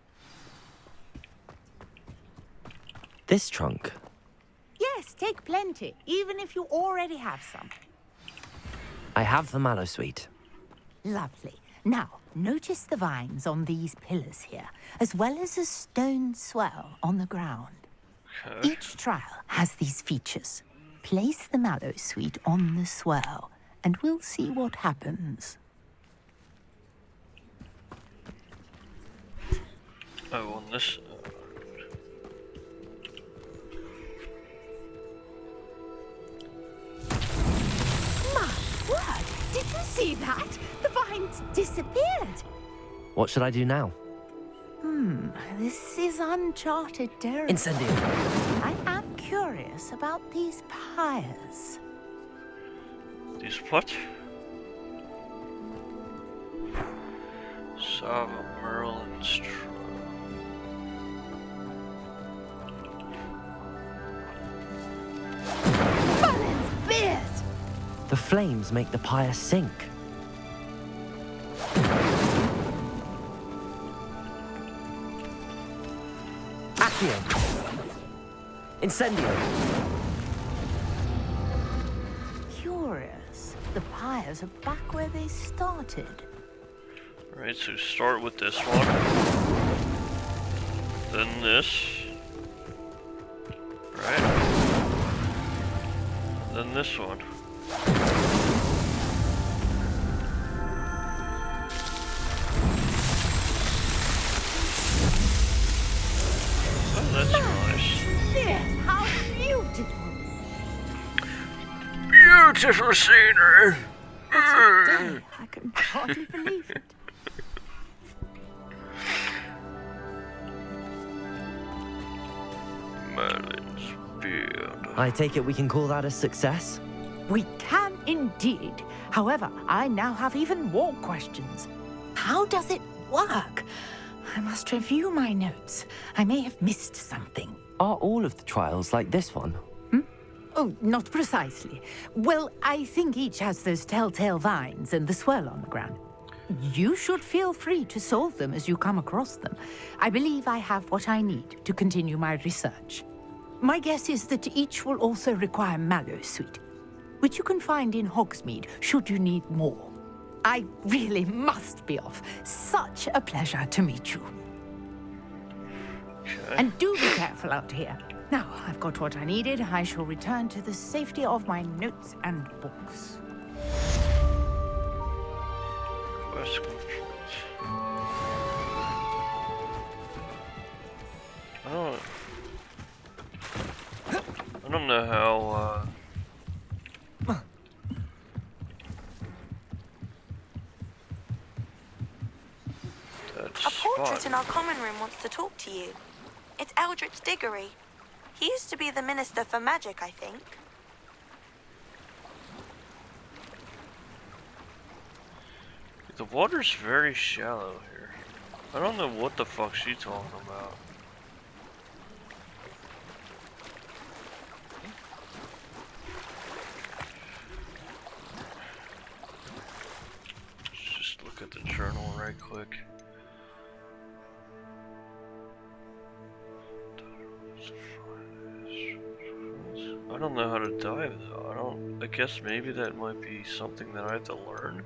This trunk?
Yes, take plenty, even if you already have some.
I have the Mallowsweet.
Lovely. Now, notice the vines on these pillars here, as well as a stone swell on the ground.
Okay.
Each trial has these features. Place the Mallowsweet on the swell, and we'll see what happens.
Oh, on this...
My word! Did you see that? The vines disappeared.
What should I do now?
This is uncharted territory.
Incendio.
I am curious about these pyres.
These what? Sava Merlin's
Merlin's beard!
The flames make the pyre sink. Accio. Incendio.
Curious. The pyres are back where they started.
Alright, so start with this one. Then this. Right. Then this one. Oh, that's nice.
Yes, how beautiful!
Beautiful scenery!
I can hardly believe it.
Merlin's beard.
I take it we can call that a success?
We can indeed. However, I now have even more questions. How does it work? I must review my notes. I may have missed something.
Are all of the trials like this one?
Oh, not precisely. Well, I think each has those telltale vines and the swirl on the ground. You should feel free to solve them as you come across them. I believe I have what I need to continue my research. My guess is that each will also require Mallowsweet, which you can find in Hogsmeade should you need more. I really must be off. Such a pleasure to meet you.
Okay.
And do be careful out here. Now, I've got what I needed. I shall return to the safety of my notes and books.
Quest complete. I don't know how,
A portrait in our common room wants to talk to you. It's Eldritch Diggory. He used to be the Minister for Magic, I think.
The water's very shallow here. I don't know what the fuck she's talking about. Let's just look at the journal right quick. I don't know how to dive though. I guess maybe that might be something that I have to learn.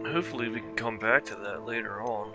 Hopefully we can come back to that later on.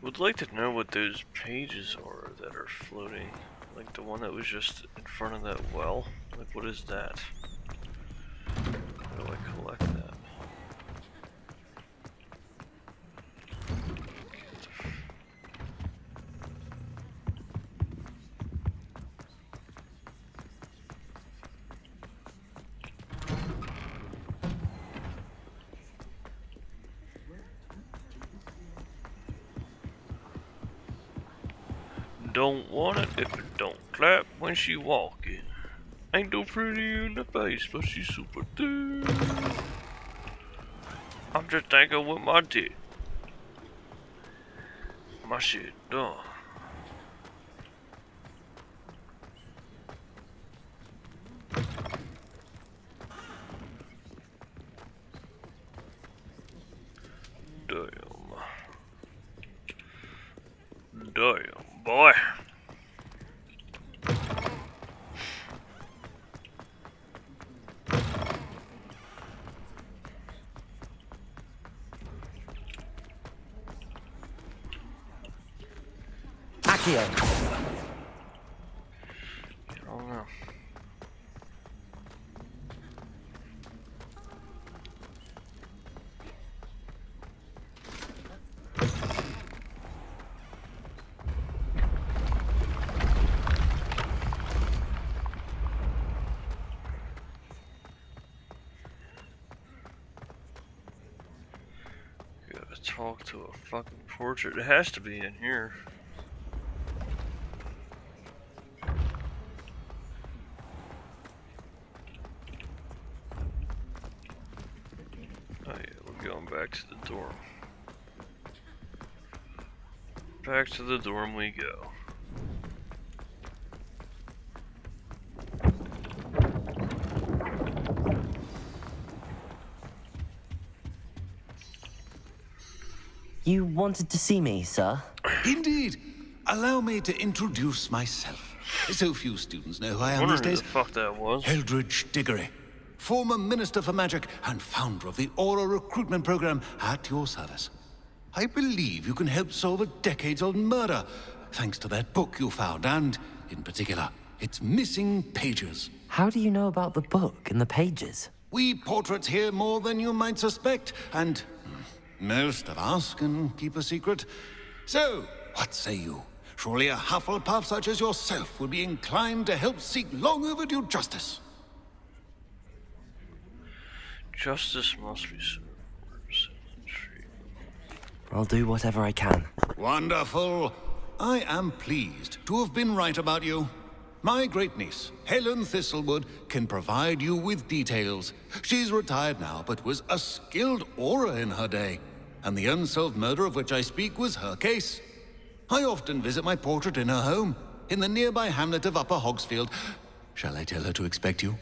Would like to know what those pages are that are floating. Like the one that was just in front of that well. Like what is that? How do I collect that? Don't want it if it don't clap when she walking. Ain't no pretty in the face, but she's super thick. I'm just thinking with my dick. My shit done. Damn, boy.
Accio.
I don't know. Gotta talk to a fucking portrait. It has to be in here. Back to the dorm. Back to the dorm we go.
You wanted to see me, sir?
Indeed. Allow me to introduce myself. So few students know who I am these days.
Who the fuck that was?
Eldritch Diggory, former Minister for Magic and founder of the Aura recruitment program at your service. I believe you can help solve a decades-old murder, thanks to that book you found, and, in particular, its missing pages.
How do you know about the book and the pages?
We portraits hear more than you might suspect, and most of us can keep a secret. So, what say you? Surely a Hufflepuff such as yourself would be inclined to help seek long overdue justice.
Justice must be served.
I'll do whatever I can.
Wonderful. I am pleased to have been right about you. My great-niece, Helen Thistlewood, can provide you with details. She's retired now, but was a skilled aura in her day. And the unsolved murder of which I speak was her case. I often visit my portrait in her home, in the nearby hamlet of Upper Hogsfield. Shall I tell her to expect you?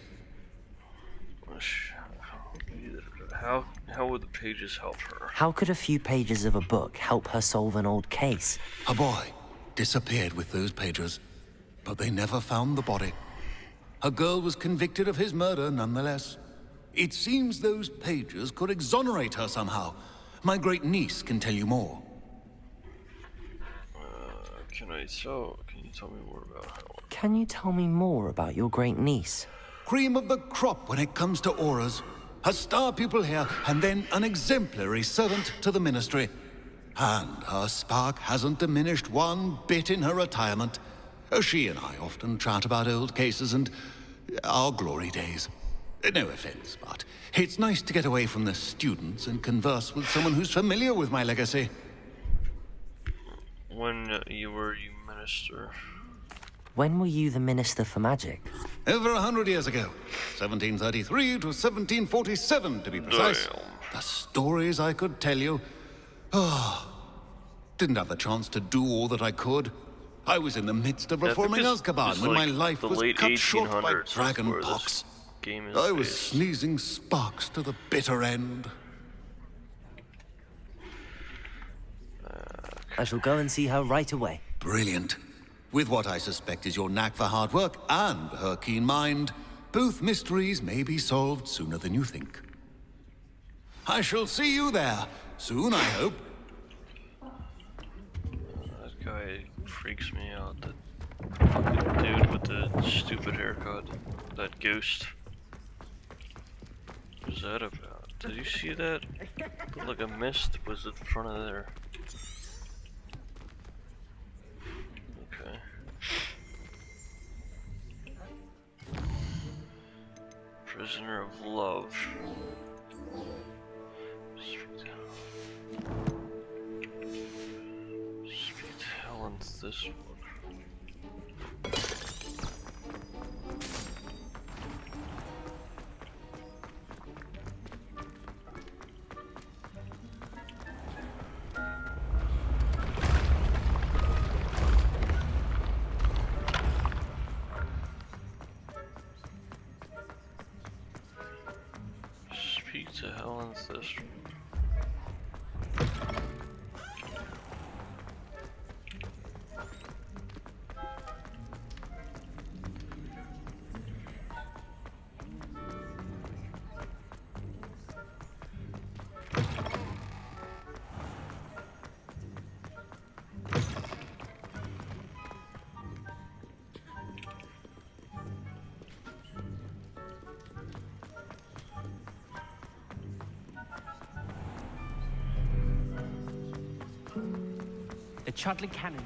How would the pages help her?
How could a few pages of a book help her solve an old case?
A boy disappeared with those pages, but they never found the body. A girl was convicted of his murder nonetheless. It seems those pages could exonerate her somehow. My great-niece can tell you more.
Can you tell me more about her?
Can you tell me more about your great-niece?
Cream of the crop when it comes to auras. A star pupil here, and then an exemplary servant to the ministry. And her spark hasn't diminished one bit in her retirement. She and I often chat about old cases and our glory days. No offense, but it's nice to get away from the students and converse with someone who's familiar with my legacy.
When were you minister?
When were you the Minister for Magic?
Over 100 years ago. 1733 to 1747, to be precise.
Damn.
The stories I could tell you. Didn't have the chance to do all that I could. I was in the midst of reforming Azkaban when my life was cut short by dragon pox. I was sneezing sparks to the bitter end.
I shall go and see her right away.
Brilliant. With what I suspect is your knack for hard work and her keen mind, both mysteries may be solved sooner than you think. I shall see you there soon, I hope.
That guy freaks me out. That fucking dude with the stupid haircut. That ghost. What was that about? Did you see that? Looked like a mist was in front of there. Okay. Prisoner of Love. Speak to Helen's this one. Speak to Helen's this one.
The Chudley Cannon.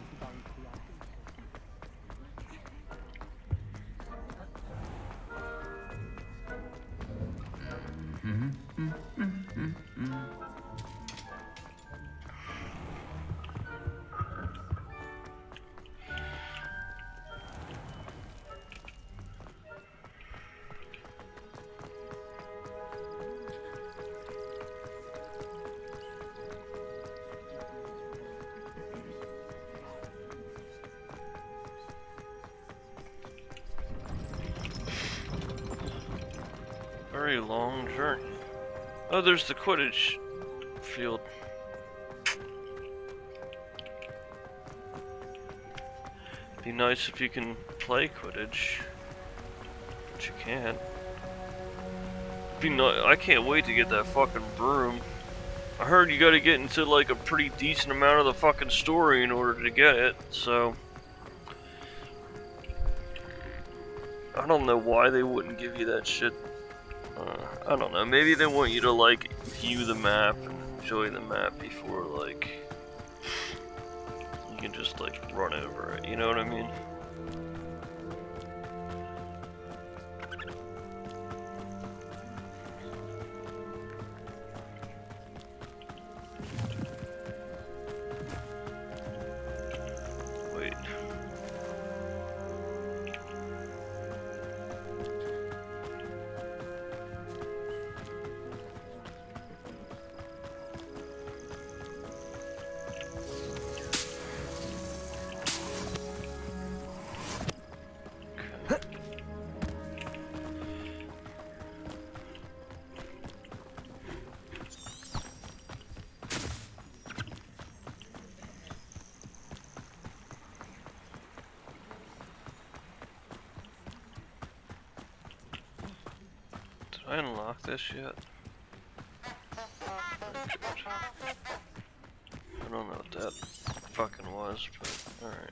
Very long journey. Oh, there's the Quidditch field. Be nice if you can play Quidditch, but you can't. I can't wait to get that fucking broom. I heard you gotta get into like a pretty decent amount of the fucking story in order to get it, so I don't know why they wouldn't give you that shit. I don't know, maybe they want you to like view the map and enjoy the map before like you can just like run over it, you know what I mean? Did I unlock this yet? I don't know what that fucking was, but alright.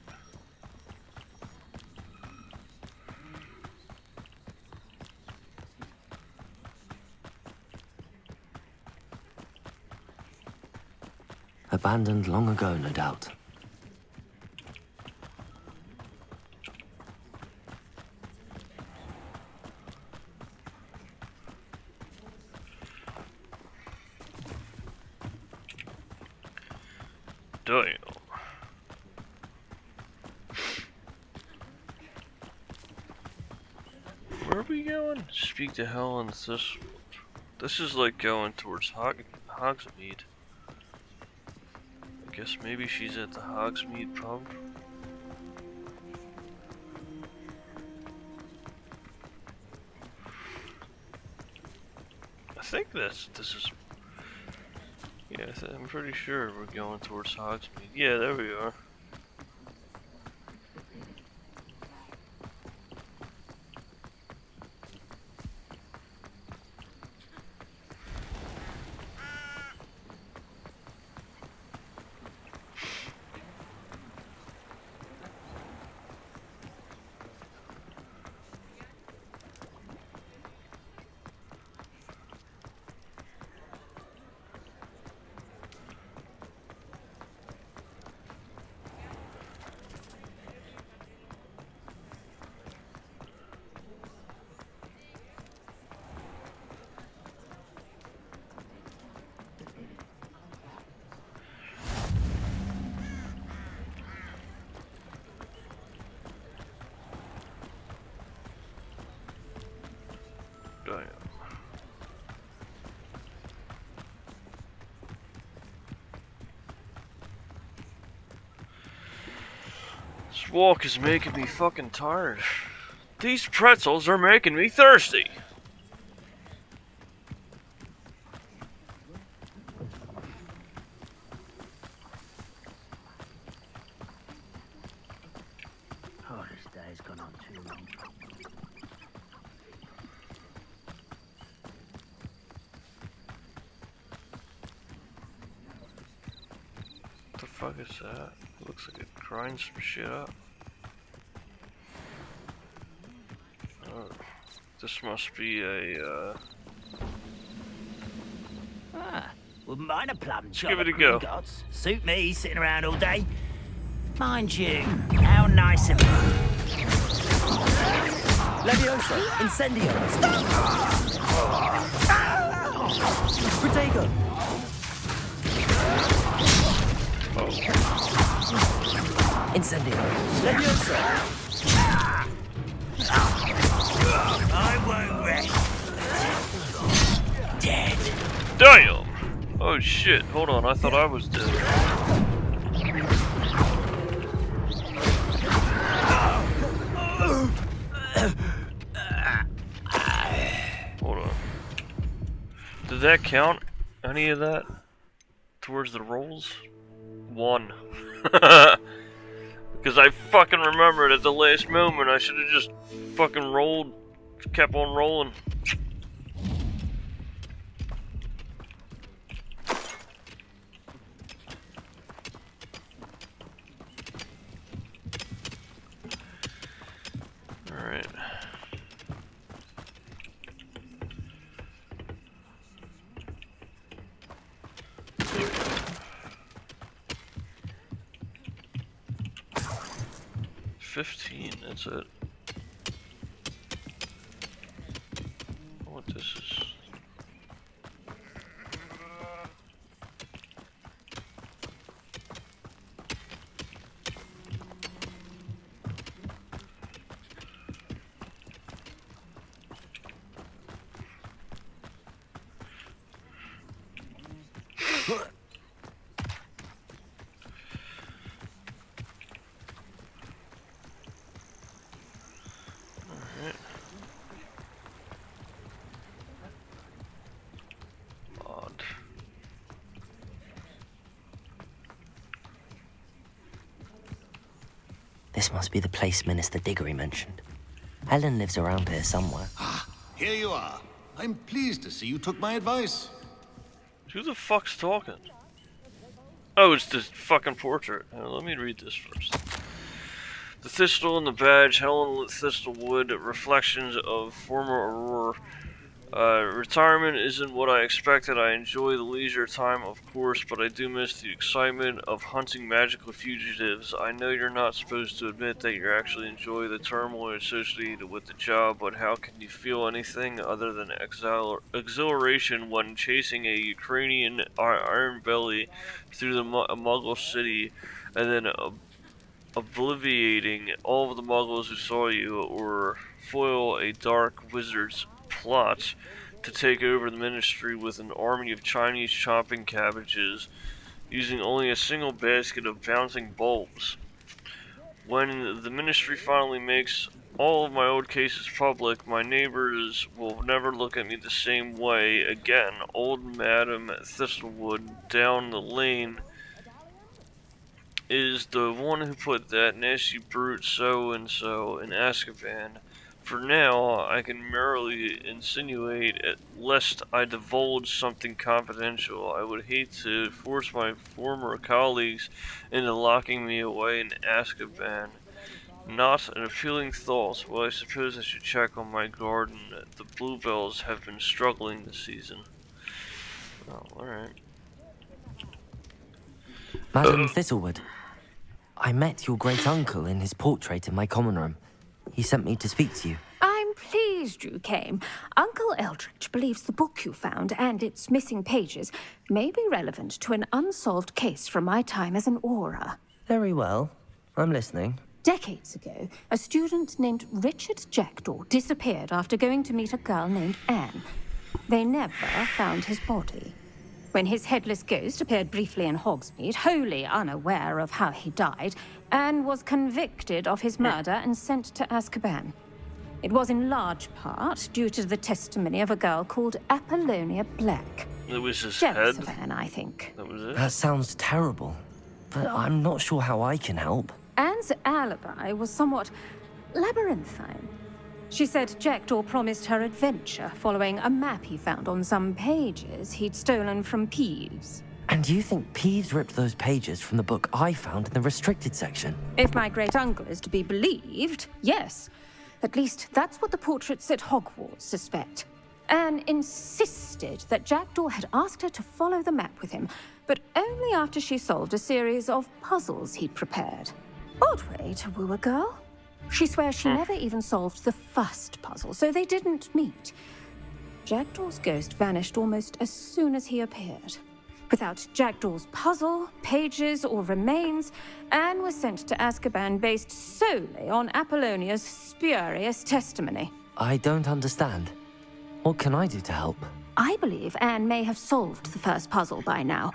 Abandoned long ago, no doubt.
Damn. Where are we going? Speak to Helen. This is like going towards Hogsmeade. I guess maybe she's at the Hogsmeade pub. I think this is. Yeah, I'm pretty sure we're going towards Hogsmeade. Yeah, there we are. Damn. This walk is making me fucking tired. These pretzels are making me thirsty.
Oh, this day's gone on too long.
What the fuck is that? It looks like it grinds some shit up. Oh, this must be a,
Wouldn't mind a plum
Let's give it a go.
Gods. Suit me, sitting around all day. Mind you, how nice of you.
Leviosa! Incendio! Protego! Incendio! Leviosa!
I won't rest. Dead.
damn! Oh shit, hold on, I thought I was dead. Hold on. Did that count? Any of that? Towards the rolls? 1. Because I fucking remembered at the last moment I should have just fucking rolled, kept on rolling. 15, that's it. What this is.
This must be the place Minister Diggory mentioned. Helen lives around here somewhere.
Here you are. I'm pleased to see you took my advice.
Who the fuck's talking? Oh, it's the fucking portrait. Let me read this first. The Thistle and the Badge, Helen Thistlewood, reflections of former Aurora. Retirement isn't what I expected. I enjoy the leisure time, of course, but I do miss the excitement of hunting magical fugitives. I know you're not supposed to admit that you actually enjoy the turmoil associated with the job, but how can you feel anything other than exhilaration when chasing a Ukrainian iron belly through the Muggle city and then obliviating all of the Muggles who saw you, or foil a dark wizard's plot to take over the ministry with an army of Chinese chopping cabbages using only a single basket of bouncing bulbs. When the ministry finally makes all of my old cases public, my neighbors will never look at me the same way again. Old Madam Thistlewood down the lane is the one who put that nasty brute so-and-so in Azkaban. For now, I can merely insinuate, lest I divulge something confidential. I would hate to force my former colleagues into locking me away in Azkaban. Not an appealing thought. Well, I suppose I should check on my garden. The bluebells have been struggling this season. Oh, alright.
Madam Thistlewood, I met your great-uncle in his portrait in my common room. He sent me to speak to you.
I'm pleased you came. Uncle Eldridge believes the book you found and its missing pages may be relevant to an unsolved case from my time as an Auror.
Very well. I'm listening.
Decades ago, a student named Richard Jackdaw disappeared after going to meet a girl named Anne. They never found his body. When his headless ghost appeared briefly in Hogsmeade, wholly unaware of how he died, Anne was convicted of his murder and sent to Azkaban. It was in large part due to the testimony of a girl called Apollonia Black.
It was his
Jealous
head?
of Anne, I think.
That was it?
That sounds terrible, but I'm not sure how I can help.
Anne's alibi was somewhat labyrinthine. She said Jackdaw promised her adventure following a map he found on some pages he'd stolen from Peeves.
And you think Peeves ripped those pages from the book I found in the restricted section?
If my great-uncle is to be believed, yes. At least that's what the portraits at Hogwarts suspect. Anne insisted that Jackdaw had asked her to follow the map with him, but only after she solved a series of puzzles he'd prepared. Odd way to woo a girl. She swears she never even solved the first puzzle, so they didn't meet. Jackdaw's ghost vanished almost as soon as he appeared. Without Jackdaw's puzzle, pages, or remains, Anne was sent to Azkaban based solely on Apollonia's spurious testimony.
I don't understand. What can I do to help?
I believe Anne may have solved the first puzzle by now,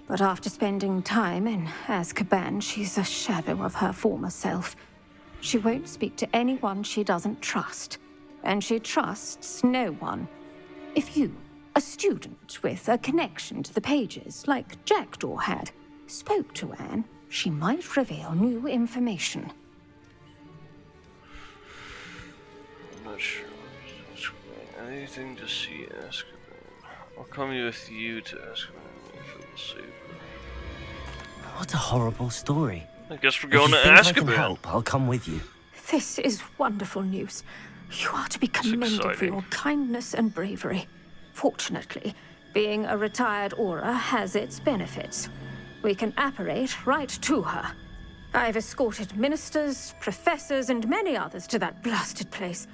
but after spending time in Azkaban, she's a shadow of her former self. She won't speak to anyone she doesn't trust, and she trusts no one. If you, a student with a connection to the pages, like Jackdaw had, spoke to Anne, she might reveal new information.
I'm not sure. Anything to see Azkaban. I'll come with you to Azkaban if it will save her.
What a horrible story.
I guess we're going to
Azkaban. If you think I can
Azkaban.
help, I'll come with you.
This is wonderful news. You are to be commended for your kindness and bravery. Fortunately, being a retired Auror has its benefits. We can apparate right to her. I've escorted ministers, professors, and many others to that blasted place.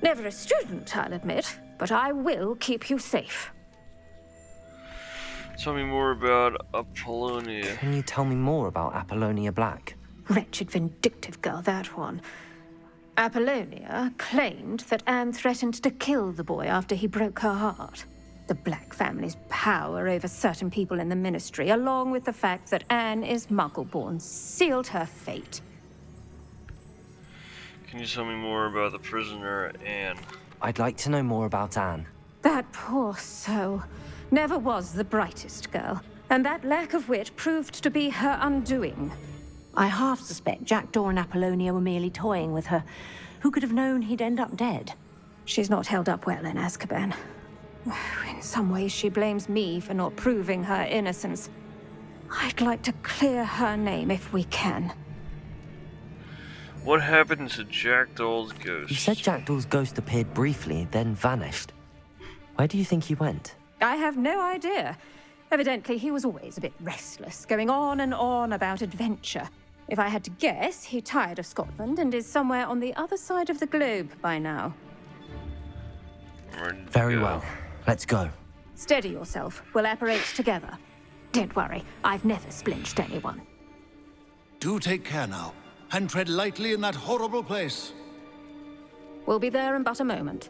Never a student, I'll admit, but I will keep you safe.
Tell me more about Apollonia.
Can you tell me more about Apollonia Black?
Wretched, vindictive girl, that one. Apollonia claimed that Anne threatened to kill the boy after he broke her heart. The Black family's power over certain people in the ministry, along with the fact that Anne is Muggle-born, sealed her fate.
Can you tell me more about the prisoner, Anne?
I'd like to know more about Anne.
That poor soul never was the brightest girl, and that lack of wit proved to be her undoing.
I half suspect Jackdaw and Apollonia were merely toying with her. Who could have known he'd end up dead?
She's not held up well in Azkaban. In some ways, she blames me for not proving her innocence. I'd like to clear her name if we can.
What happened to Jackdaw's ghost?
You said Jackdaw's ghost appeared briefly, then vanished. Where do you think he went?
I have no idea. Evidently, he was always a bit restless, going on and on about adventure. If I had to guess, he tired of Scotland and is somewhere on the other side of the globe by now.
Very well. Let's go.
Steady yourself. We'll apparate together. Don't worry, I've never splinched anyone.
Do take care now, and tread lightly in that horrible place.
We'll be there in but a moment.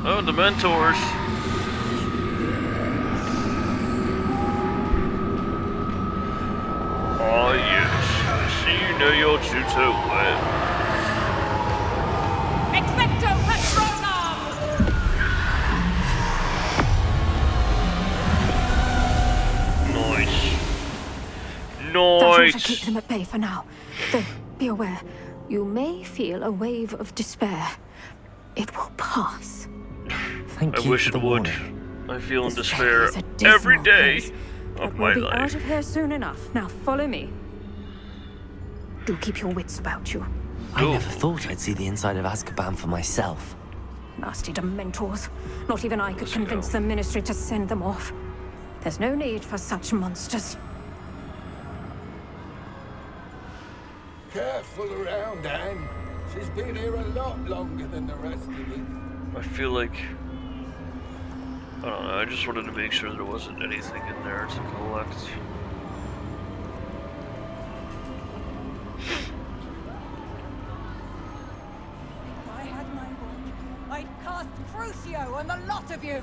Oh, the mentors. Oh yes, I see you know your tutor well.
Expecto Patronum!
That should keep them at bay for now. Though, be aware, you may feel a wave of despair. It will pass.
I wish it would. I feel in despair every day of my
life. We'll be out
life.
of here soon enough. Now follow me. Do keep your wits about you.
I never thought I'd see the inside of Azkaban for myself.
Nasty Dementors. Not even I could convince the Ministry to send them off. There's no need for such monsters.
Careful around, Anne. She's been here a lot longer than the rest of you.
I feel like... I don't know, I just wanted to make sure there wasn't anything in there to collect.
If I had my wand, I'd cast Crucio on the lot of you!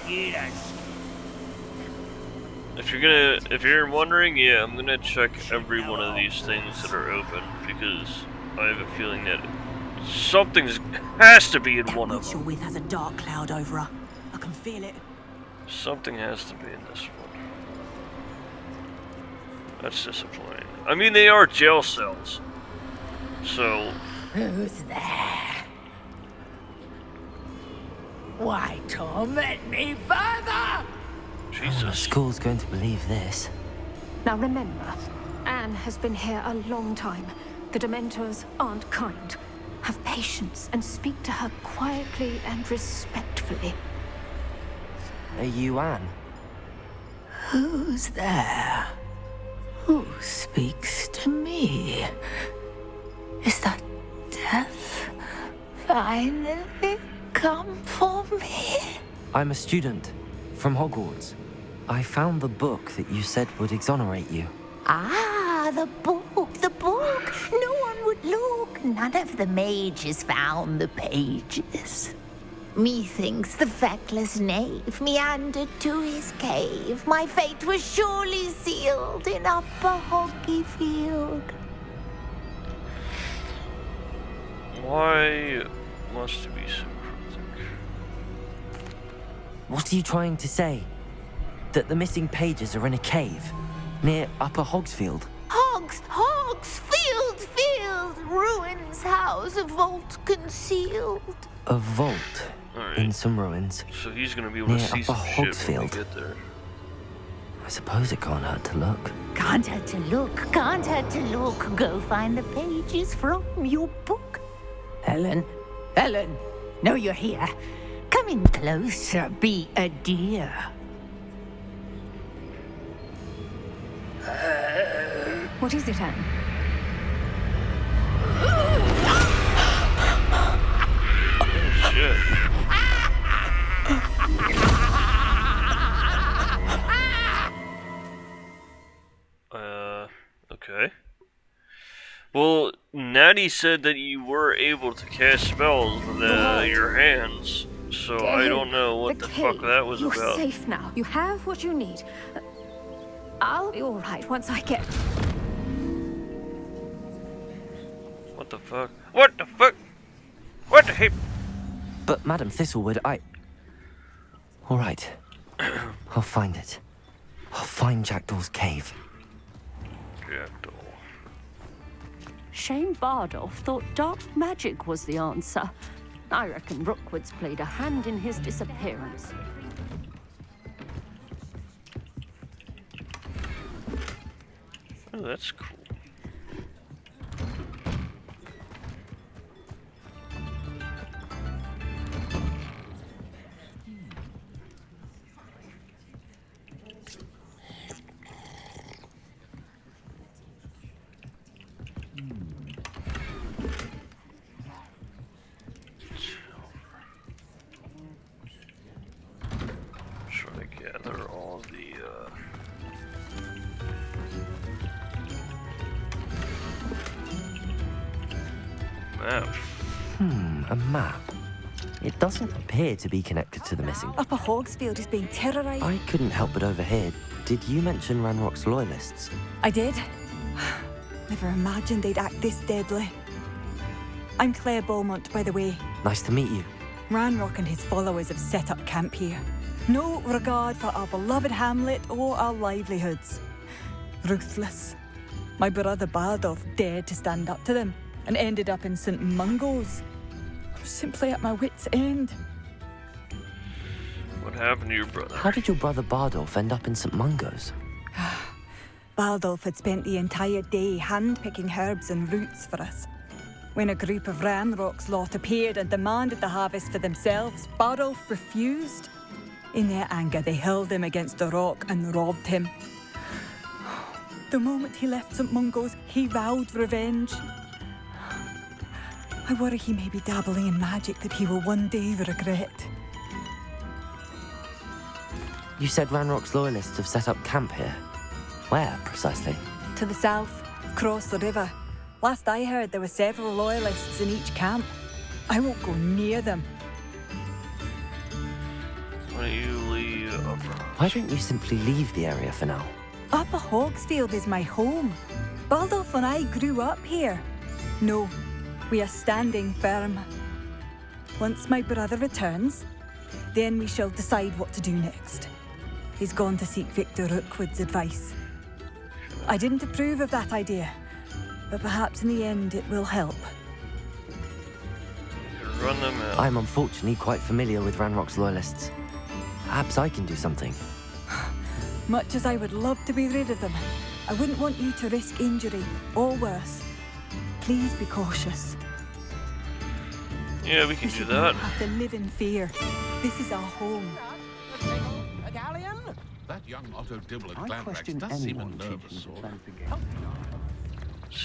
Yes.
If you're wondering, yeah, I'm gonna check every one of these things that are open, because I have a feeling that something has to be in one of them.
You're with has a dark cloud over her. I can feel it.
Something has to be in this one. That's disappointing. I mean, they are jail cells. So...
Who's there? Why torment me further?
Jesus.
The school's going to believe this.
Now remember, Anne has been here a long time. The Dementors aren't kind. Have patience and speak to her quietly and respectfully.
Are you Anne?
Who's there? Who speaks to me? Is that death finally come for me?
I'm a student from Hogwarts. I found the book that you said would exonerate you.
Ah, the book. No one would look. None of the mages found the pages. Methinks the feckless knave meandered to his cave. My fate was surely sealed in Upper Hoggyfield.
Why must it be so cryptic?
What are you trying to say? That the missing pages are in a cave near Upper Hogsfield?
Field, ruins house, a vault concealed.
A vault? in some ruins.
So he's gonna be able to
Near
see
Upper
some shit when we
Hogsfield.
get there.
I suppose it can't hurt to look.
Can't hurt to look, can't hurt to look. Go find the pages from your book. Helen, Helen, know you're here. Come in closer, be a dear.
What is it, Anne?
Shit. Okay. Well, Natty said that you were able to cast spells with your hands, so I don't know what the fuck that was
You're
about.
safe now. You have what you need. I'll be all right once I get...
What the fuck? What the fuck? What the heck?
But Madam Thistlewood, all right. I'll find it. I'll find Jackdaw's cave.
Jackdaw.
Shane Bardolph thought dark magic was the answer. I reckon Rookwood's played a hand in his disappearance.
Oh, that's cool. Try to gather all the map.
A map. It doesn't appear to be connected to the missing.
Upper Hogsfield is being terrorised.
I couldn't help but overhear. Did you mention Ranrock's loyalists?
I did. Never imagined they'd act this deadly. I'm Claire Beaumont, by the way.
Nice to meet you.
Ranrock and his followers have set up camp here. No regard for our beloved hamlet or our livelihoods. Ruthless. My brother Bardolph dared to stand up to them and ended up in St. Mungo's. I'm simply at my wit's end.
What happened to your brother?
How did your brother Bardolph end up in St. Mungo's?
Bardolph had spent the entire day hand-picking herbs and roots for us. When a group of Ranrock's lot appeared and demanded the harvest for themselves, Bardolph refused. In their anger, they hurled him against a rock and robbed him. The moment he left St. Mungo's, he vowed revenge. I worry he may be dabbling in magic that he will one day regret.
You said Ranrock's loyalists have set up camp here. Where, precisely?
To the south, across the river. Last I heard, there were several loyalists in each camp. I won't go near them.
Why don't you leave Upper?
Why don't you simply leave the area for now?
Upper Hogsfield is my home. Bardolph and I grew up here. No, we are standing firm. Once my brother returns, then we shall decide what to do next. He's gone to seek Victor Rookwood's advice. I didn't approve of that idea, but perhaps in the end it will help.
Run them out.
I'm unfortunately quite familiar with Ranrock's loyalists. Perhaps I can do something.
Much as I would love to be rid of them, I wouldn't want you to risk injury, or worse. Please be cautious.
Yeah, we can do
You
that.
don't have to live in fear. This is our home.
A galleon? That young Otto Dibble at Glandrax does seem a nervous sort.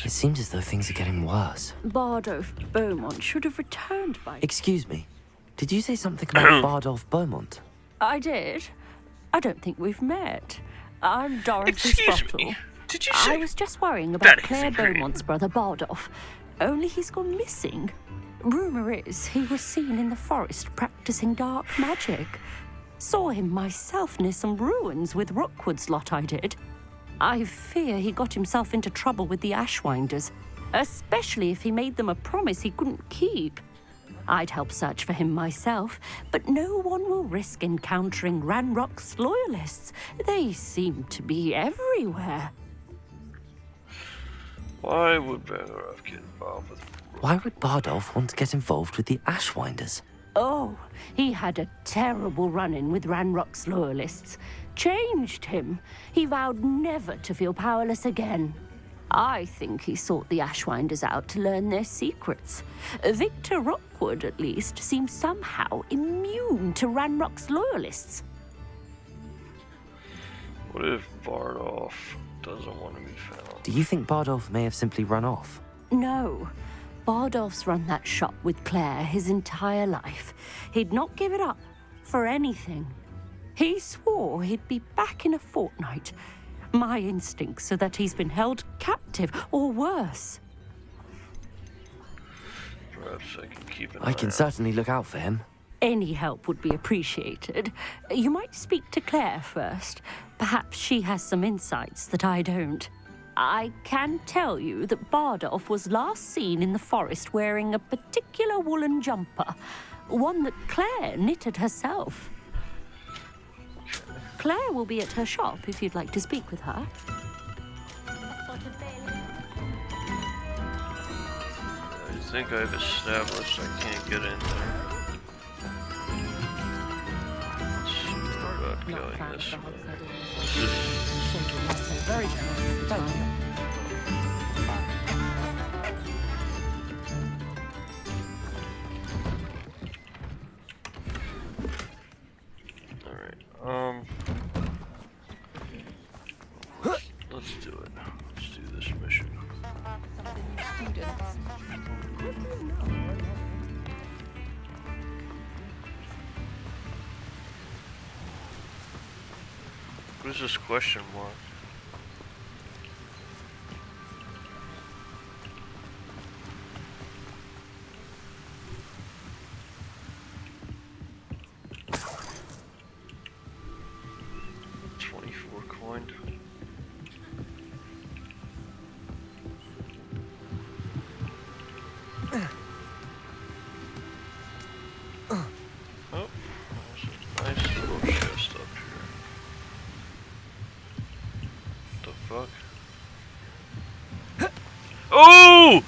It seems as though things are getting worse.
Bardolph Beaumont should have returned by...
Excuse me. Did you say something about Bardolph Beaumont?
I did. I don't think we've met. I'm Dorothy
Excuse
Spottle.
me. Did you say...
I was just worrying about
That
Claire
isn't great.
Beaumont's brother Bardolph. Only he's gone missing. Rumour is he was seen in the forest practicing dark magic. Saw him myself near some ruins with Rookwood's lot, I did. I fear he got himself into trouble with the Ashwinders, especially if he made them a promise he couldn't keep. I'd help search for him myself, but no one will risk encountering Ranrock's loyalists. They seem to be everywhere.
Why would Bardolph get involved with...
Why would Bardolph want to get involved with the Ashwinders?
Oh, he had a terrible run-in with Ranrock's loyalists. Changed him. He vowed never to feel powerless again. I think he sought the Ashwinders out to learn their secrets. Victor Rockwood, at least, seems somehow immune to Ranrock's loyalists.
What if Bardolph doesn't want to be found?
Do you think Bardolph may have simply run off?
No. Bardolph's run that shop with Claire his entire life. He'd not give it up for anything. He swore he'd be back in a fortnight. My instincts are that he's been held captive, or worse.
Perhaps I can keep an
I can certainly look out for him.
Any help would be appreciated. You might speak to Claire first. Perhaps she has some insights that I don't. I can tell you that Bardolph was last seen in the forest wearing a particular woolen jumper, one that Claire knitted herself. Claire will be at her shop if you'd like to speak with her.
I think I've established I can't get in there. Let's see about going this way.
Very generous. Thank you.
Let's do it. Let's do this mission. What is this question mark? Oh!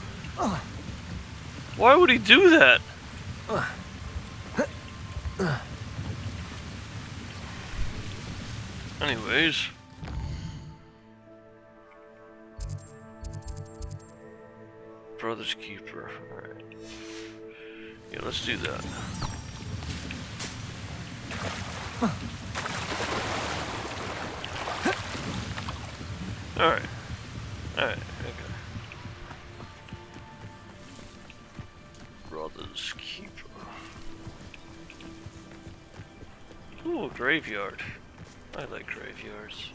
Why would he do that? Anyways. Brother's Keeper. Alright. Yeah, let's do that. Alright. Alright, okay. Brother's Keeper. Ooh, graveyard. I like graveyards.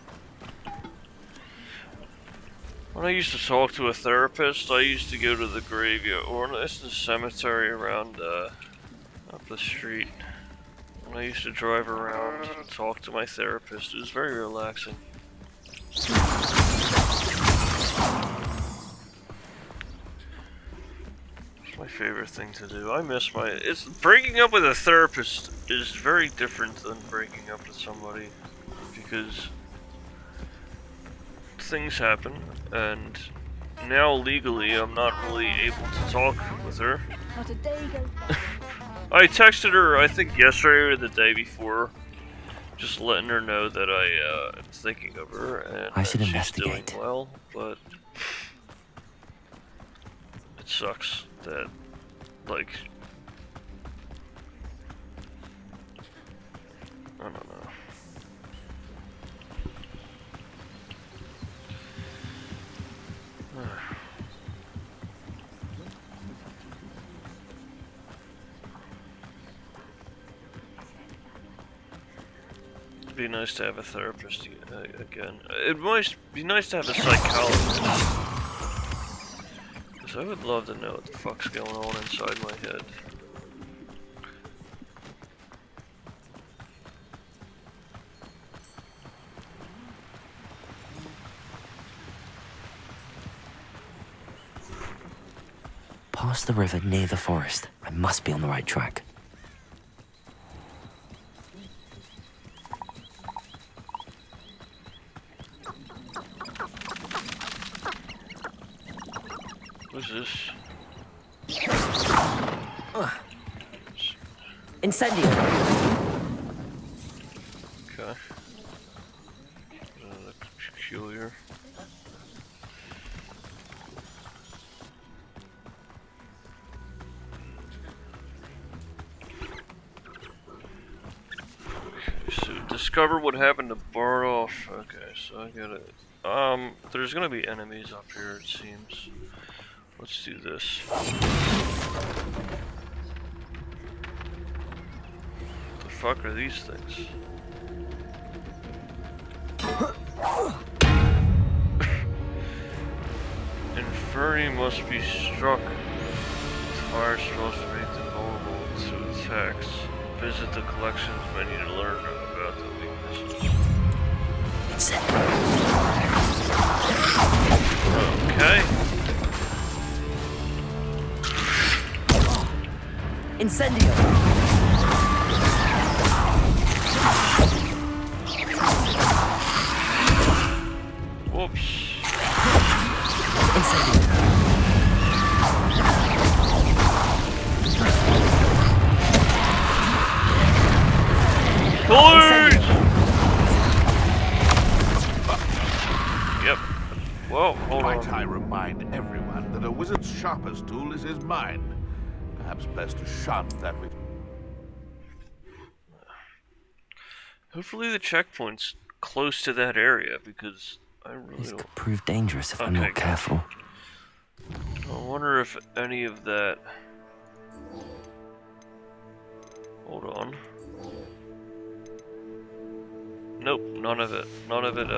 When I used to talk to a therapist, I used to go to the graveyard, or it's the cemetery around, up the street. When I used to drive around and talk to my therapist, it was very relaxing. It's my favorite thing to do. I miss my... breaking up with a therapist is very different than breaking up with somebody, because things happen, and now legally I'm not really able to talk with her.
Not a day goes by.
I texted her, I think yesterday or the day before, just letting her know that I am thinking of her, and
I should
she's
investigate.
doing well, but it sucks that, like, I don't know. It'd be nice to have a therapist again. It might be nice to have a psychologist. Because I would love to know what the fuck's going on inside my head.
Past the river near the forest. I must be on the right track.
What's this?
Incendio.
Okay. That's peculiar. So discover what happened to Bardoff. Okay, so I gotta. There's gonna be enemies up here, it seems. Let's do this. What the fuck are these things? Inferi must be struck. Fire is supposed to make them vulnerable to attacks. Visit the collections menu to learn about the weaknesses. Okay.
Incendio.
Whoops.
Incendio.
Police! Yep. Whoa, hold on.
Might I remind everyone that a wizard's sharpest tool is his mind. Perhaps best to shun that which...
Hopefully the checkpoint's close to that area, because I really
This
don't...
could prove dangerous if I'm not careful.
I wonder if any of that... Hold on. Nope, none of it. None of it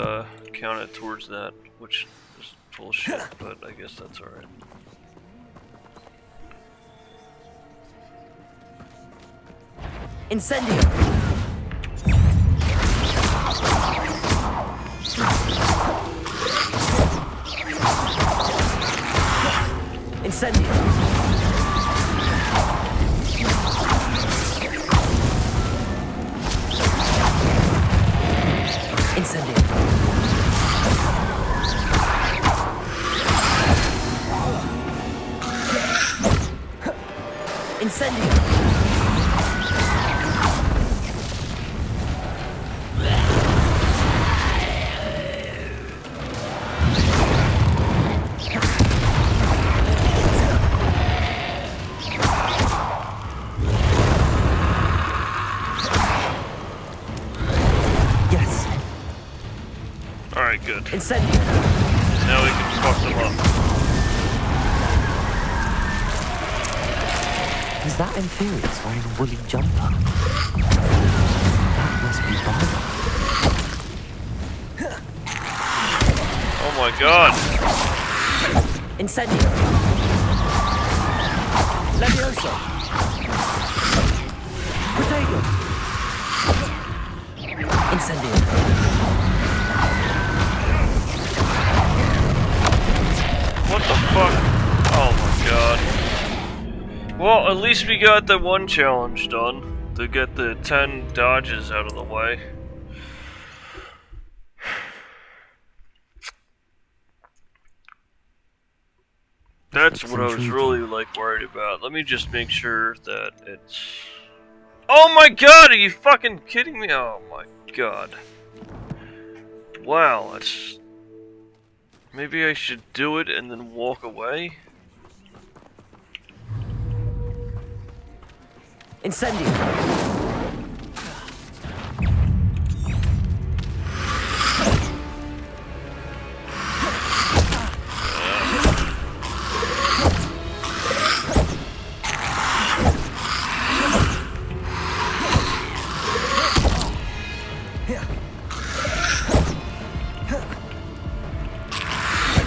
counted towards that, which is bullshit, but I guess that's alright.
Incendio. Incendio. Incendio. Incendio. Yes.
Alright, good.
Incendio.
Now we can fuck them up.
Is that Inferius wearing a woolly jumper? That must be Bardoff.
Oh my god!
Incendio. Levioso. Protego. Incendio.
What the fuck? Oh my god. Well, at least we got the one challenge done. To get the 10 dodges out of the way. That's what I was really, like, worried about. Let me just make sure that it's... Oh my god, are you fucking kidding me? Oh my god. Wow, that's... Maybe I should do it and then walk away?
Incendio.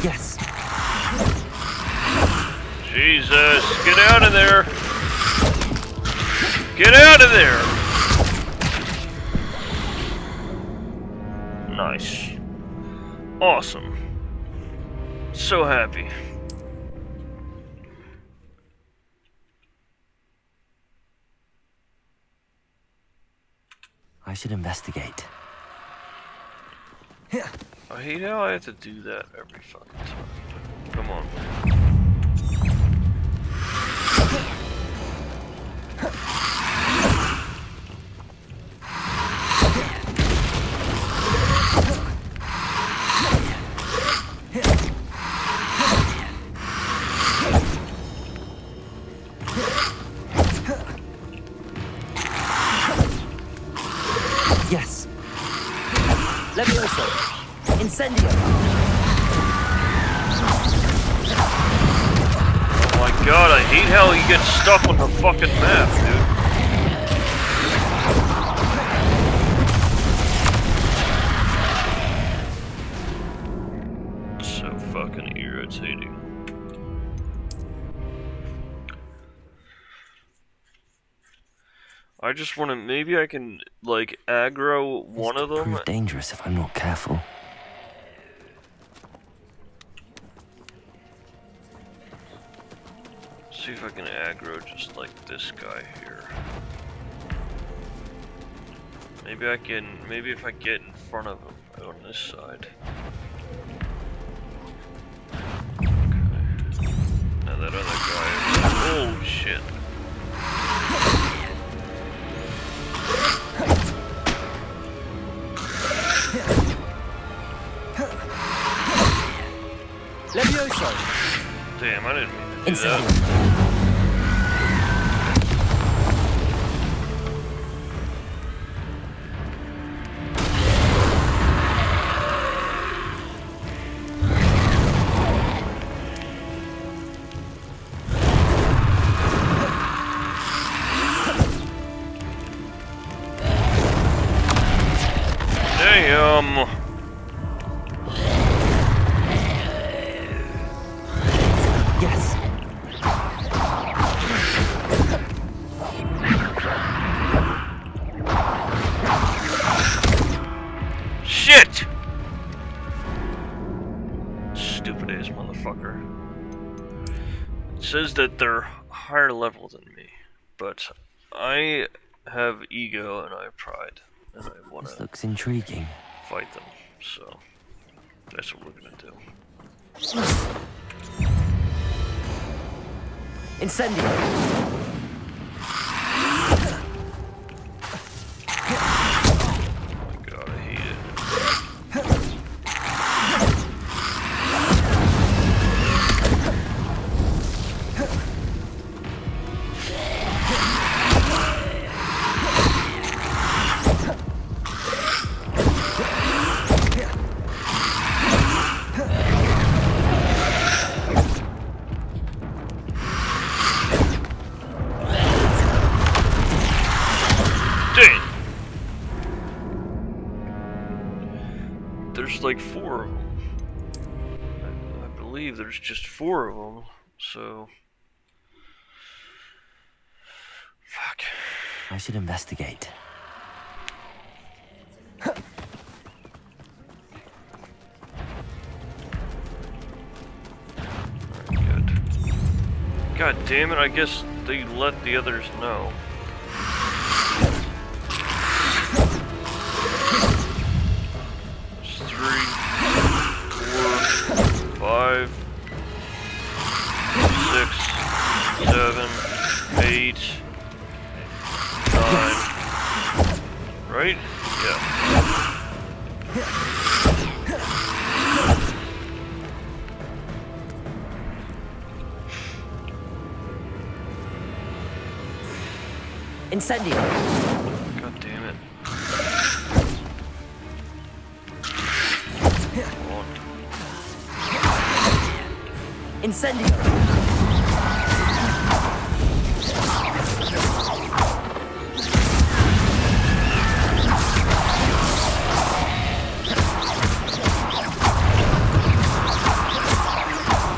Yes.
Jesus, get out of there! Get out of there! Nice. Awesome. So happy.
I should investigate.
I hate how I have to do that every fucking time. Come on.
Incendio!
Oh my god, I hate how he gets stuck on the fucking map, dude. So fucking irritating. I just want to. Maybe I can like aggro one of them.
Prove dangerous if I'm not careful.
See if I can aggro just like this guy here. Maybe I can. Maybe if I get in front of him on this side. Okay. Now that other guy. Oh shit.
Levioso!
Damn, I didn't mean to do that. Damn!
Yes.
Shit! Stupid ass motherfucker. It says that they're higher level than me, but I have ego and I have pride, and I want
This
to
looks intriguing.
fight them. So that's what we're gonna do.
Incendio!
God, I hate it. There's like 4 of them. I believe there's just 4 of them, so... Fuck.
I should investigate.
Good. God damn it, I guess they let the others know. There's 3, 4, 5, 6, 7, 8, 9. Right? Yeah.
Incendio!
God damn it.
Incendio!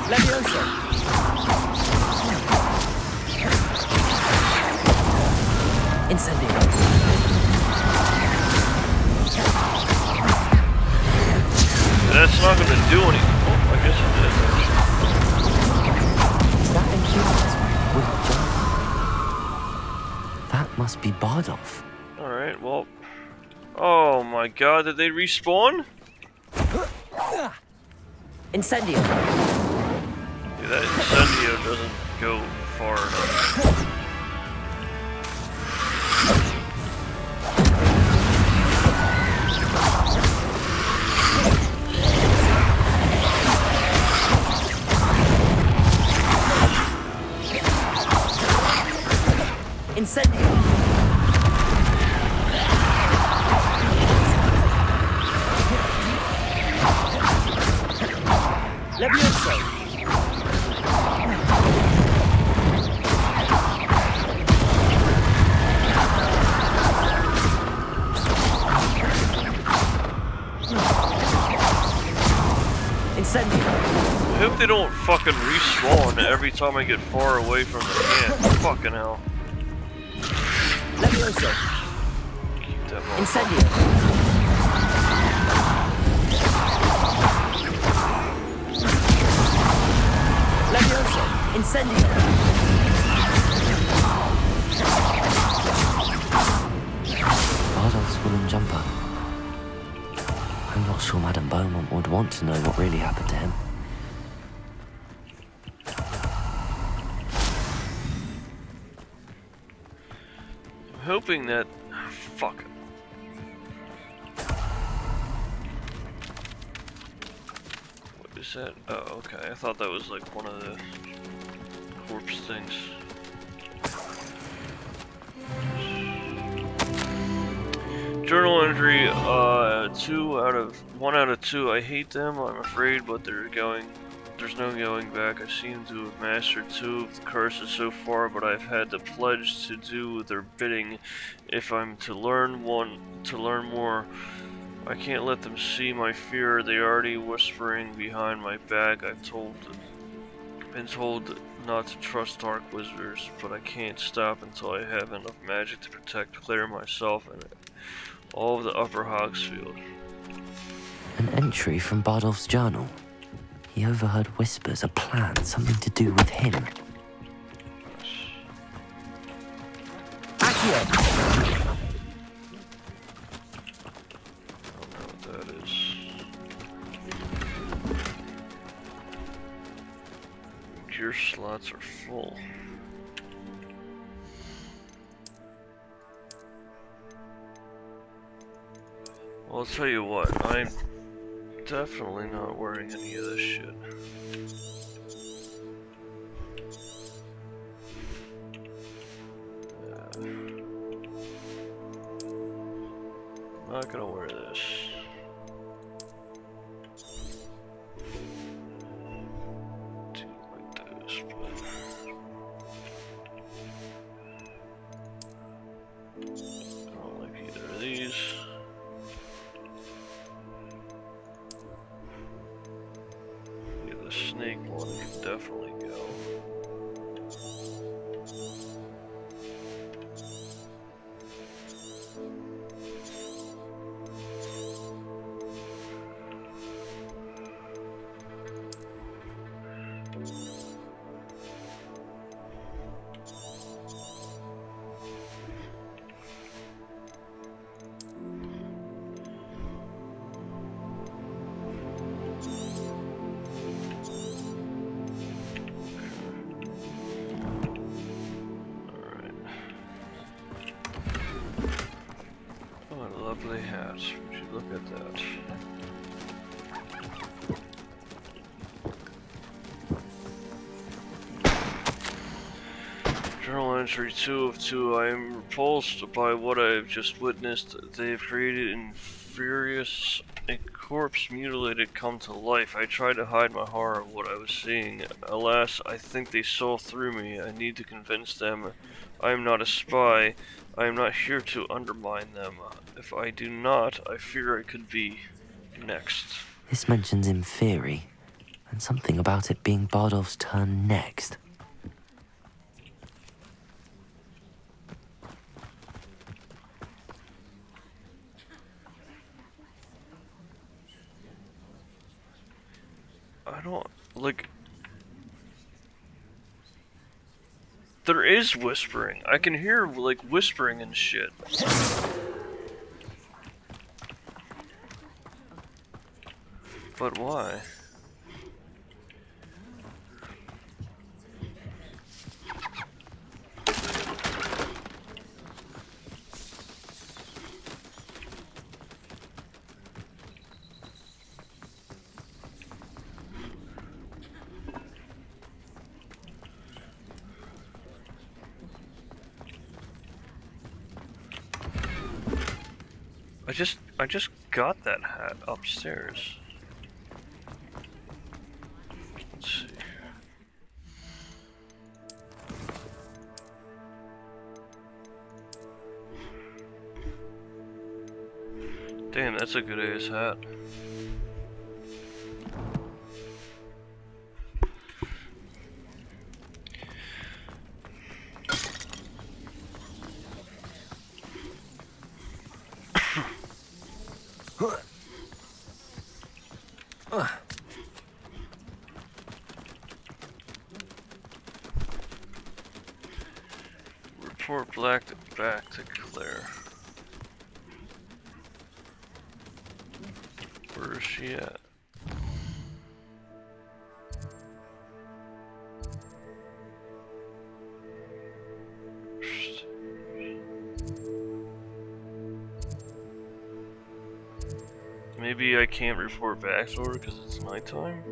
Levioso! Incendio!
That's not gonna do anything. Oh, I guess it did.
Is that Inhuman's with jump? That must be Bardolph.
Alright, well. Oh my god, did they respawn?
Incendio!
Yeah, that Incendio doesn't go far enough.
Incendio!
hope they don't fucking respawn every time I get far away from the camp. Fucking hell.
Levioso.
Keep that
Incendio. Levioso. Incendio. Bardolph's woolen jumper. I'm not sure Madame Beaumont would want to know what really happened to him.
I'm hoping that... Fuck. What is that? Oh, okay. I thought that was like one of the corpse things. Journal entry, 1 out of 2. I hate them, I'm afraid, but there's no going back. I seem to have mastered 2 of the curses so far, but I've had to pledge to do their bidding. If I'm to learn more, I can't let them see my fear. They're already whispering behind my back. Been told not to trust dark wizards, but I can't stop until I have enough magic to protect Claire, myself, and all of the Upper Hogsfield.
An entry from Bardolph's journal. He overheard whispers, a plan, something to do with him.
I don't know what that is. Gear slots are full. Well, I'll tell you what, I'm definitely not wearing any of this shit. I'm not gonna wear this. Do like this, but I don't like either of these. Snake one can definitely go. Lovely hat. Would you look at that? Journal entry 2 of 2. I am repulsed by what I have just witnessed. They have created infurious a corpse mutilated come to life. I tried to hide my horror of what I was seeing. Alas, I think they saw through me. I need to convince them. I am not a spy. I am not here to undermine them. If I do not, I fear I could be next.
This mentions Inferi, and something about it being Bardolph's turn next.
I don't, like... There is whispering. I can hear, like, whispering and shit. But why? I just got that hat upstairs. Let's see. Damn, that's a good ass hat. report back to Claire. Where is she at? Maybe I can't report back to her because it's nighttime?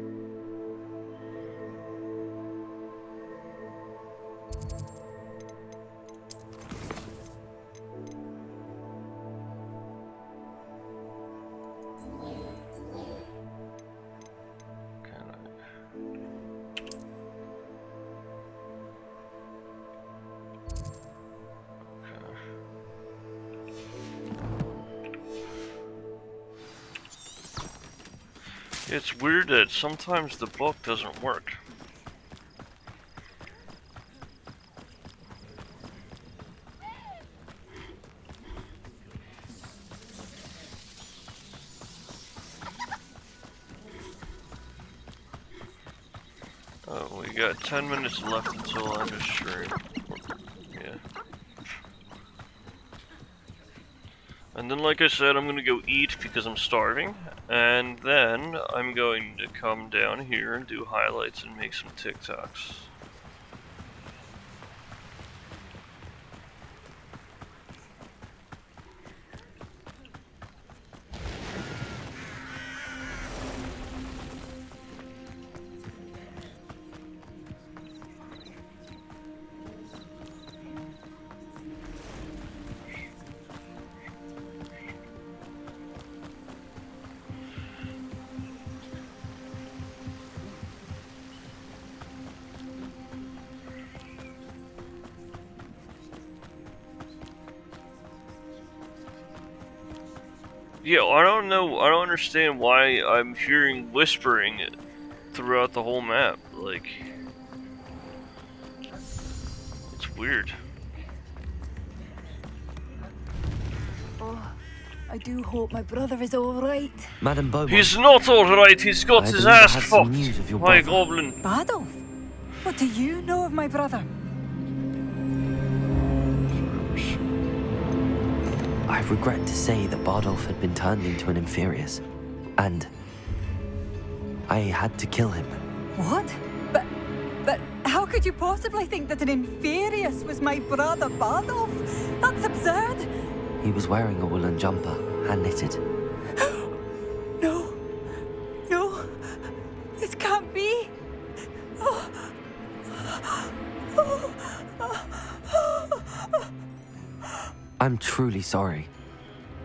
It's weird that sometimes the book doesn't work. Oh, we got 10 minutes left until end of stream. Yeah. And then, like I said, I'm gonna go eat because I'm starving. And then I'm going to come down here and do highlights and make some TikToks. Yeah, I don't know, I don't understand why I'm hearing whispering throughout the whole map, like, it's weird.
Oh, I do hope my brother is alright.
Madam Beaumont.
He's not alright, he's got his ass fucked by a goblin.
Badolf? What do you know of my brother?
I regret to say that Bardolph had been turned into an Inferius, and I had to kill him.
What? But how could you possibly think that an Inferius was my brother Bardolph? That's absurd!
He was wearing a woolen jumper, hand-knitted.
No. No. This can't be.
I'm truly sorry.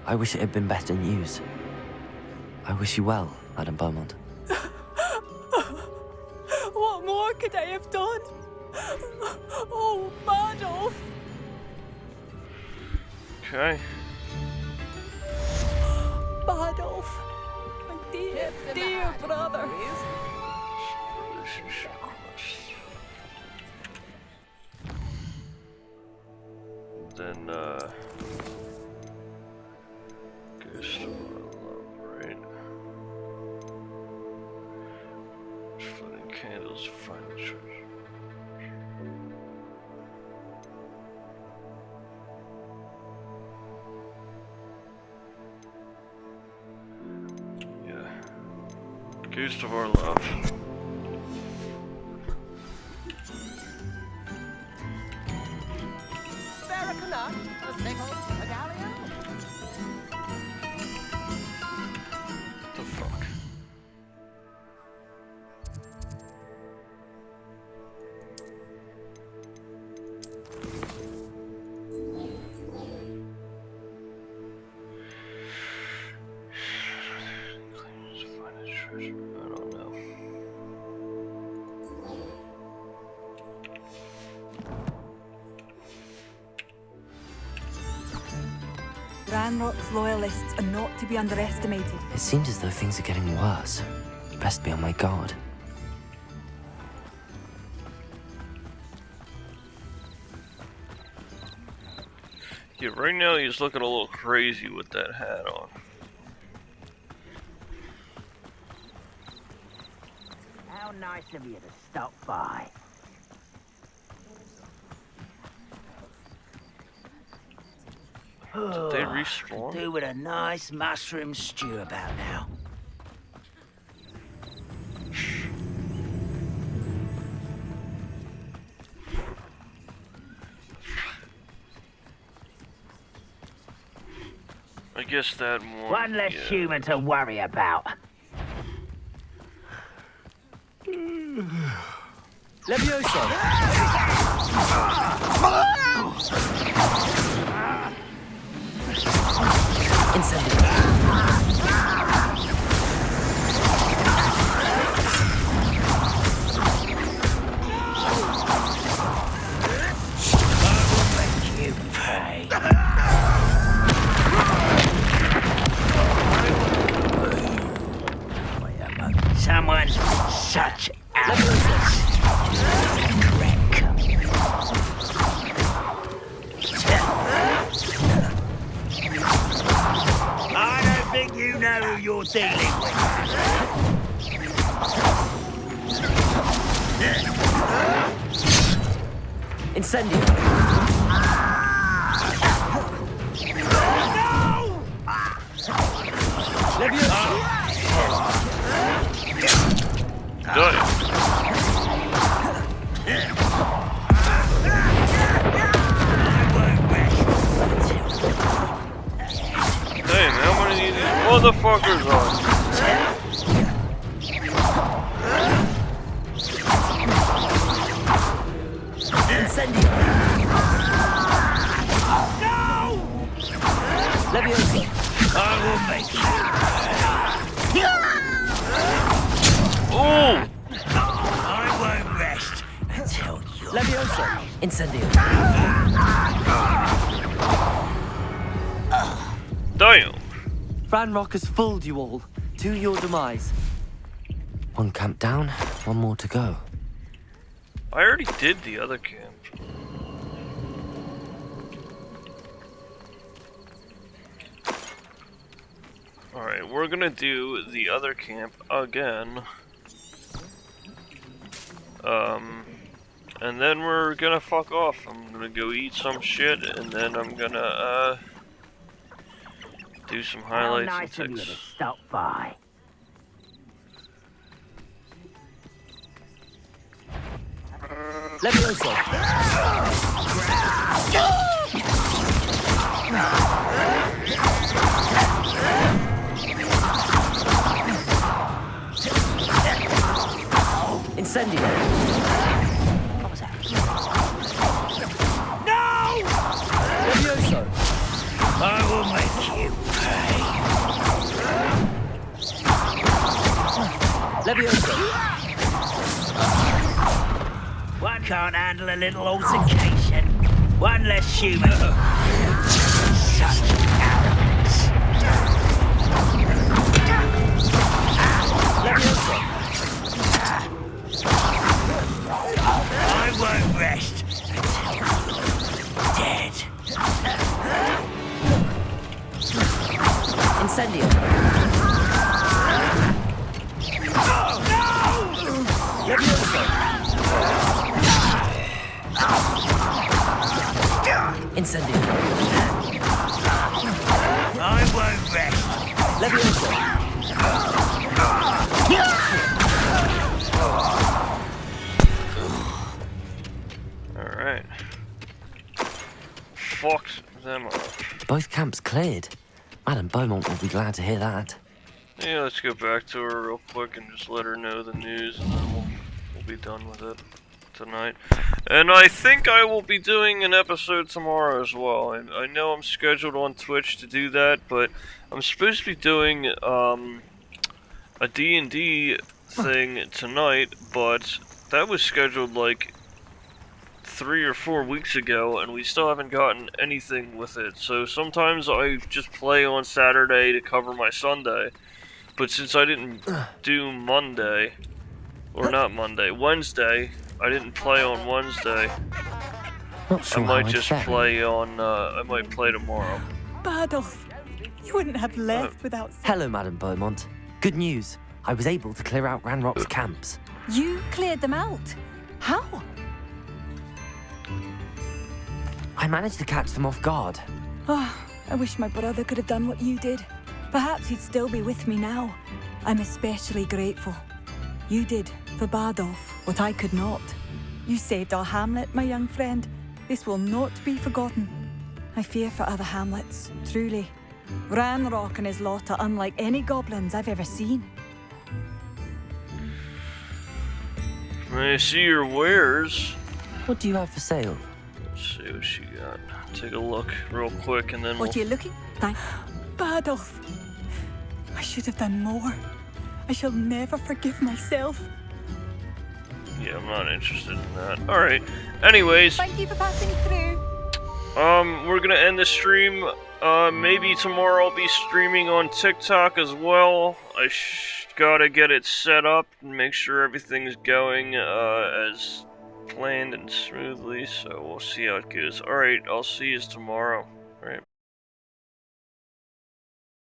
I wish it had been better news. I wish you well, Madame Beaumont.
What more could I have done? Oh, Bardolph!
Okay.
Bardolph, my dear, dear brother.
Then, goes to love, right? Floating candles, find the treasure. Yeah. Ghost of our love. The fuck? I don't know.
Ranrock's loyalists are not to be underestimated.
It seems as though things are getting worse. Best be on my guard.
Yeah, right now he's looking a little crazy with that hat on.
How nice of you to stop by.
Did they respawn?
Do with a nice mushroom stew about now.
I guess that
One less human to worry about.
Levioso! Incendio!
Someone's such arrogance. I don't think you know who you're dealing with.
Incendio! Levioso!
Damn, how many of these motherfuckers are?
Incendio!
No!
Levioso!
I will make you.
Oh!
I won't rest until you.
Levioso! Incendio!
Damn!
Ranrock has fooled you all, to your demise. One camp down, one more to go.
I already did the other camp. Alright, we're gonna do the other camp again. And then we're gonna fuck off. I'm gonna go eat some shit, and then I'm gonna, do some highlights
How nice
and
of you to
tics.
stop by.
Levioso! Incendio!
What was that?
No! Levioso!
I will make you pay.
Levioso!
One can't handle a little altercation. One less human. Such arrogance.
Levioso!
I won't rest until you're dead.
Incendio!
Oh, no!
Levioso! Incendio!
I won't rest.
Levioso!
Alright. Fucked them up.
Both camps cleared. Madame Beaumont will be glad to hear that.
Yeah, let's go back to her real quick and just let her know the news, and then we'll be done with it tonight. And I think I will be doing an episode tomorrow as well. I know I'm scheduled on Twitch to do that, but I'm supposed to be doing a D&D thing tonight, but that was scheduled like 3 or 4 weeks ago, and we still haven't gotten anything with it. So sometimes I just play on Saturday to cover my Sunday, but since I didn't do Monday, or not Monday, Wednesday, I didn't play on Wednesday.
Not sure
I might
how
just
I'd fare.
play on, I might play tomorrow.
Bardolph, you wouldn't have left without...
Hello, Madame Beaumont. Good news. I was able to clear out Ranrock's camps.
You cleared them out? How?
I managed to catch them off guard.
Oh, I wish my brother could have done what you did. Perhaps he'd still be with me now. I'm especially grateful. You did, for Bardolph, what I could not. You saved our hamlet, my young friend. This will not be forgotten. I fear for other hamlets, truly. Ranrock and his lot are unlike any goblins I've ever seen.
I see your wares.
What do you have for sale?
Let's see what she got. Take a look real quick and then
What are you looking? Thank Bardolph. I should have done more. I shall never forgive myself.
Yeah, I'm not interested in that. Alright. Anyways.
Thank you for passing through.
We're gonna end the stream. Maybe tomorrow I'll be streaming on TikTok as well. I gotta get it set up and make sure everything's going, as planned and smoothly, so we'll see how it goes. Alright, I'll see you tomorrow. Alright.